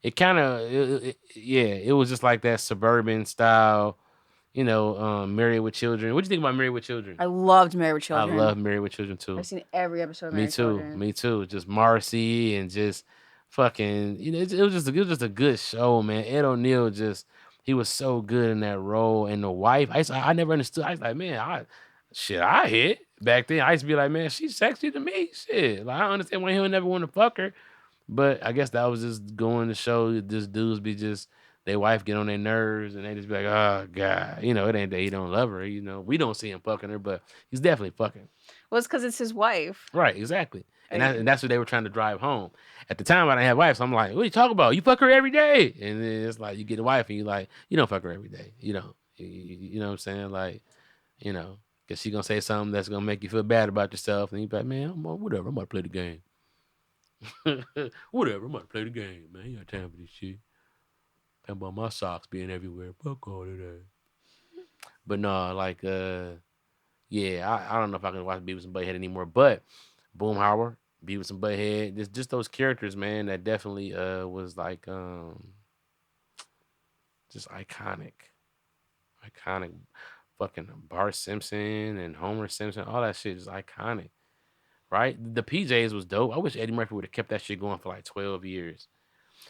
It kind of, yeah, it was just like that suburban style, Married with Children. What do you think about Married with Children? I loved Married with I Children. love Married with Children too. I've seen every episode of Me Married with too. Children. Me too. Just Marcy and just fucking, it was just a good show, man. Ed O'Neill he was so good in that role. And the wife, I never understood. I was like, man, I hit back then. I used to be like, man, she's sexy to me. Shit, like I don't understand why he'll never want to fuck her. But I guess that was just going to show this dudes be just their wife get on their nerves and they just be like, oh God, it ain't that he don't love her. We don't see him fucking her, but he's definitely fucking. Well, it's because it's his wife. Right, exactly. And that's what they were trying to drive home. At the time, I didn't have wife, so I'm like, what are you talking about? You fuck her every day. And then it's like, you get a wife, and you're like, you don't fuck her every day. You know what I'm saying? Like, because she's going to say something that's going to make you feel bad about yourself. And you're like, man, whatever, I'm about to play the game. Whatever, I'm about to play the game, man. You got time for this shit. Talking about my socks being everywhere. Fuck all of that. But no, like, yeah, I don't know if I can watch Beavis and Butthead anymore, but Boomhauer, Beavis and Butthead, just those characters, man, that definitely was like just iconic. Fucking Bart Simpson and Homer Simpson, all that shit is iconic. Right? The PJs was dope. I wish Eddie Murphy would have kept that shit going for like 12 years.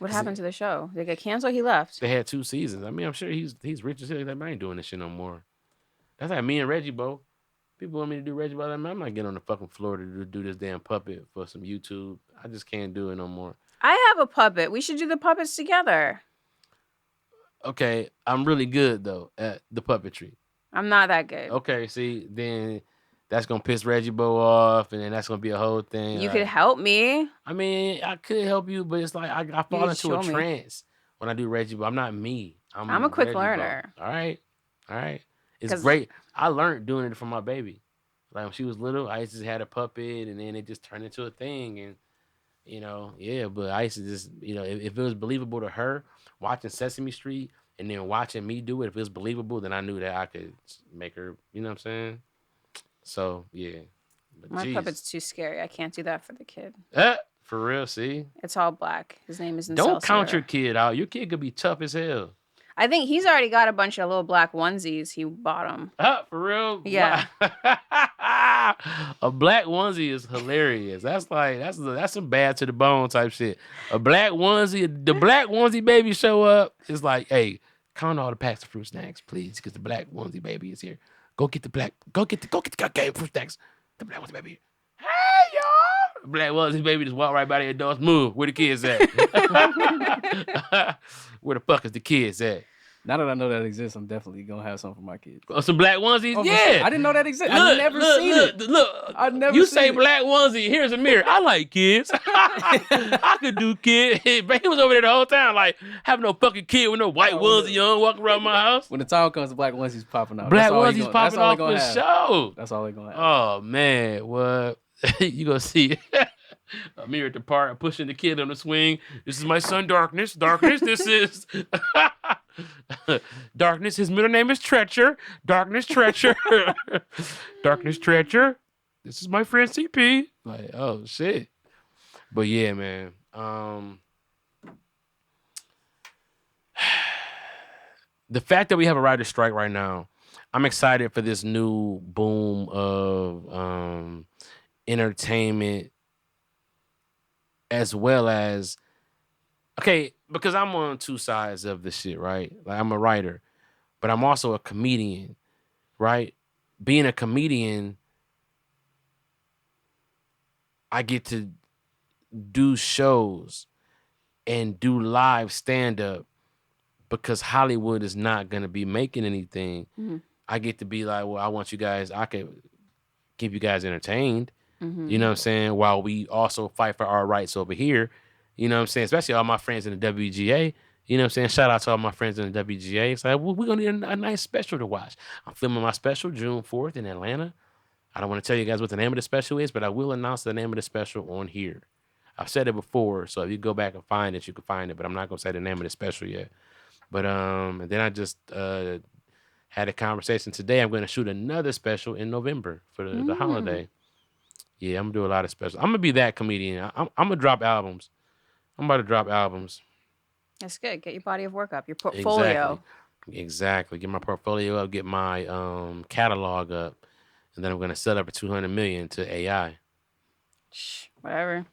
What happened to the show? They got canceled? He left. They had 2 seasons. I mean, I'm sure he's rich as hell. Like, I ain't doing this shit no more. That's like me and Reggie, bro. People want me to do Reggie, but I'm not getting on the fucking floor to do this damn puppet for some YouTube. I just can't do it no more. I have a puppet. We should do the puppets together. Okay, I'm really good though at the puppetry. I'm not that good. Okay, see, then that's gonna piss Reggie Bo off, and then that's gonna be a whole thing. You could help me. I mean, I could help you, but it's like I fall into a trance when I do Reggie Bo. I'm not me. I'm a quick learner. All right. It's great. I learned doing it from my baby. Like when she was little, I just had a puppet, and then it just turned into a thing, and yeah. But I used to just, if it was believable to her watching Sesame Street and then watching me do it, if it was believable, then I knew that I could make her. You know what I'm saying? So yeah. But my puppet's too scary. I can't do that for the kid. For real? See? It's all black. His name is. Don't count your kid out. Your kid could be tough as hell. I think he's already got a bunch of little black onesies. He bought them. For real? Yeah. A black onesie is hilarious. That's some bad to the bone type shit. A black onesie, the black onesie baby show up. It's like, hey, count all the packs of fruit snacks, please, because the black onesie baby is here. Go get the goddamn fruit snacks. The black onesie baby. Hey, y'all. Black onesie baby just walk right by the adults. Move. Where the kids at? Where the fuck is the kids at? Now that I know that exists, I'm definitely gonna have some for my kids. Some black onesies? Oh, yeah. Sure. I didn't know that existed. I've never seen it. Look, I've never you seen say it. black onesie, here's a mirror. I like kids. I could do kids. But he was over there the whole time, like, having no fucking kid with no white onesie on, walking around my house. When the time comes, the black onesies popping out. Black onesies popping off for show. That's all they're gonna have. Oh, man. What? You gonna see a mirror at the park, pushing the kid on the swing. This is my son, Darkness. Darkness, this is... Darkness, his middle name is Treacher. Darkness Treacher. Darkness Treacher. This is my friend CP. Like, oh shit. But yeah, man. The fact that we have a writer's strike right now, I'm excited for this new boom of entertainment, as well as, okay, because I'm on 2 sides of the shit, right? Like, I'm a writer, but I'm also a comedian, right? Being a comedian, I get to do shows and do live stand-up because Hollywood is not going to be making anything. Mm-hmm. I get to be like, well, I want you guys, I can keep you guys entertained, you know what I'm saying, while we also fight for our rights over here. You know what I'm saying? Especially all my friends in the WGA. You know what I'm saying? Shout out to all my friends in the WGA. It's like, well, we're going to need a nice special to watch. I'm filming my special June 4th in Atlanta. I don't want to tell you guys what the name of the special is, but I will announce the name of the special on here. I've said it before, so if you go back and find it, you can find it, but I'm not going to say the name of the special yet. But and then I just had a conversation today. I'm going to shoot another special in November for the holiday. Yeah, I'm gonna do a lot of specials. I'm gonna be that comedian. I'm gonna drop albums. I'm about to drop albums. That's good. Get your body of work up, your Exactly. portfolio. Exactly. Get my portfolio up, get my catalog up, and then I'm gonna sell it for 200 million to AI. Whatever.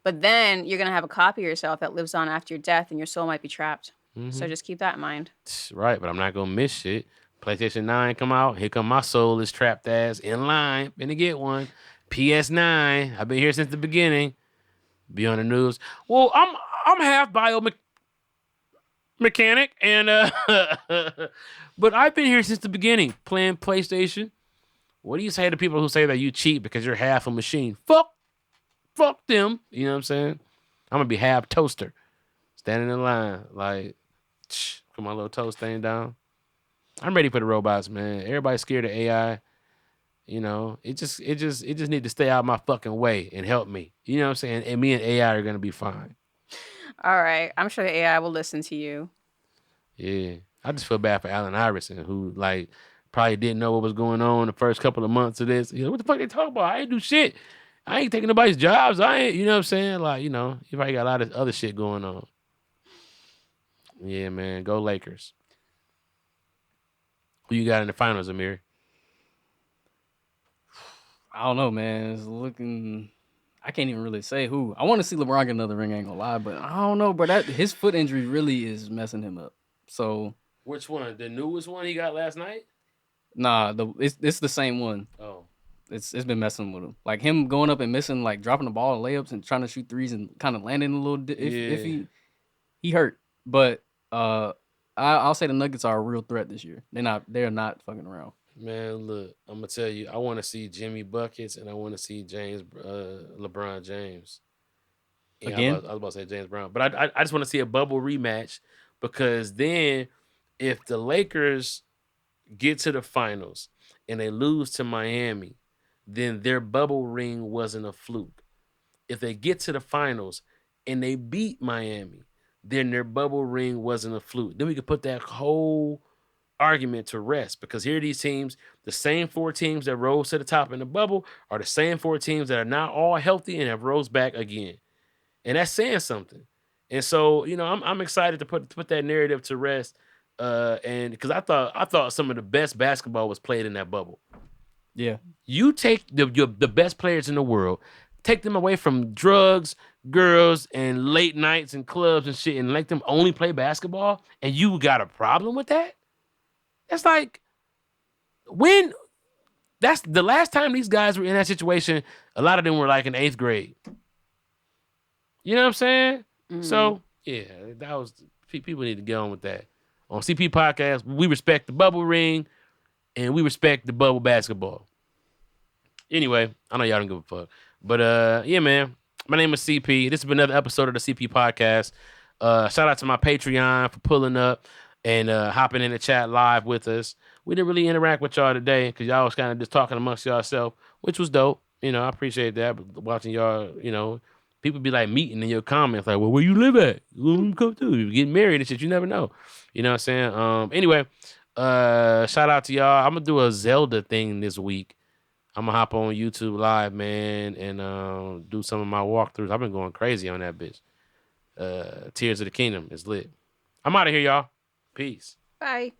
But then you're gonna have a copy of yourself that lives on after your death, and your soul might be trapped. So just keep that in mind. Right, but I'm not gonna miss shit. PlayStation 9 come out. Here come my soul is trapped ass in line. Finna get one. PS9. I've been here since the beginning. Be on the news. Well, I'm half mechanic and but I've been here since the beginning playing PlayStation. What do you say to people who say that you cheat because you're half a machine? Fuck them. You know what I'm saying? I'm gonna be half toaster, standing in line like, put my little toast thing down. I'm ready for the robots, man. Everybody's scared of AI. You know, it just need to stay out of my fucking way and help me. You know what I'm saying? And me and AI are gonna be fine. All right. I'm sure the AI will listen to you. Yeah. I just feel bad for Allen Iverson, who like probably didn't know what was going on the first couple of months of this. You know, what the fuck they talking about? I ain't do shit. I ain't taking nobody's jobs. I ain't, you know what I'm saying? Like, you know, he probably got a lot of other shit going on. Yeah, man. Go Lakers. Who you got in the finals, Amir? I don't know, man. It's looking. I can't even really say who. I want to see LeBron get another ring. I ain't gonna lie, but I don't know, bro. That his foot injury really is messing him up. So Which one? The newest one he got last night? nah, it's the same one. Oh. It's been messing with him. Like him going up and missing, like dropping the ball in layups and trying to shoot threes and kind of landing a little. If he hurt, but I'll say the Nuggets are a real threat this year. They're not fucking around. Man, look, I'm gonna tell you, I want to see Jimmy buckets and I want to see LeBron James. Yeah, Again? I was about to say James Brown, but I just want to see a bubble rematch because then if the Lakers get to the finals and they lose to Miami, then their bubble ring wasn't a fluke. If they get to the finals and they beat Miami, then their bubble ring wasn't a fluke. Then we could put that whole argument to rest because here are these teams, the same four teams that rose to the top in the bubble are the same four teams that are now all healthy and have rose back again. And that's saying something. And so, you know, I'm excited to put that narrative to rest. And because I thought some of the best basketball was played in that bubble. Yeah. You take the best players in the world, take them away from drugs, girls, and late nights and clubs and shit, and let them only play basketball, and you got a problem with that? That's like when that's the last time these guys were in that situation. A lot of them were like in 8th grade. You know what I'm saying? So yeah, that was people need to get on with that. On CP Podcast, we respect the bubble ring and we respect the bubble basketball. Anyway, I know y'all don't give a fuck. But yeah, man. My name is CP. This has been another episode of the CP Podcast. Shout out to my Patreon for pulling up and hopping in the chat live with us. We didn't really interact with y'all today because y'all was kind of just talking amongst yourself, which was dope. You know, I appreciate that. But watching y'all, you know, people be like meeting in your comments, like, well, where you live at? Come through. You get married and shit. You never know. You know what I'm saying? Anyway, shout out to y'all. I'm gonna do a Zelda thing this week. I'm gonna hop on YouTube live, man, and do some of my walkthroughs. I've been going crazy on that bitch. Tears of the Kingdom is lit. I'm out of here, y'all. Peace. Bye.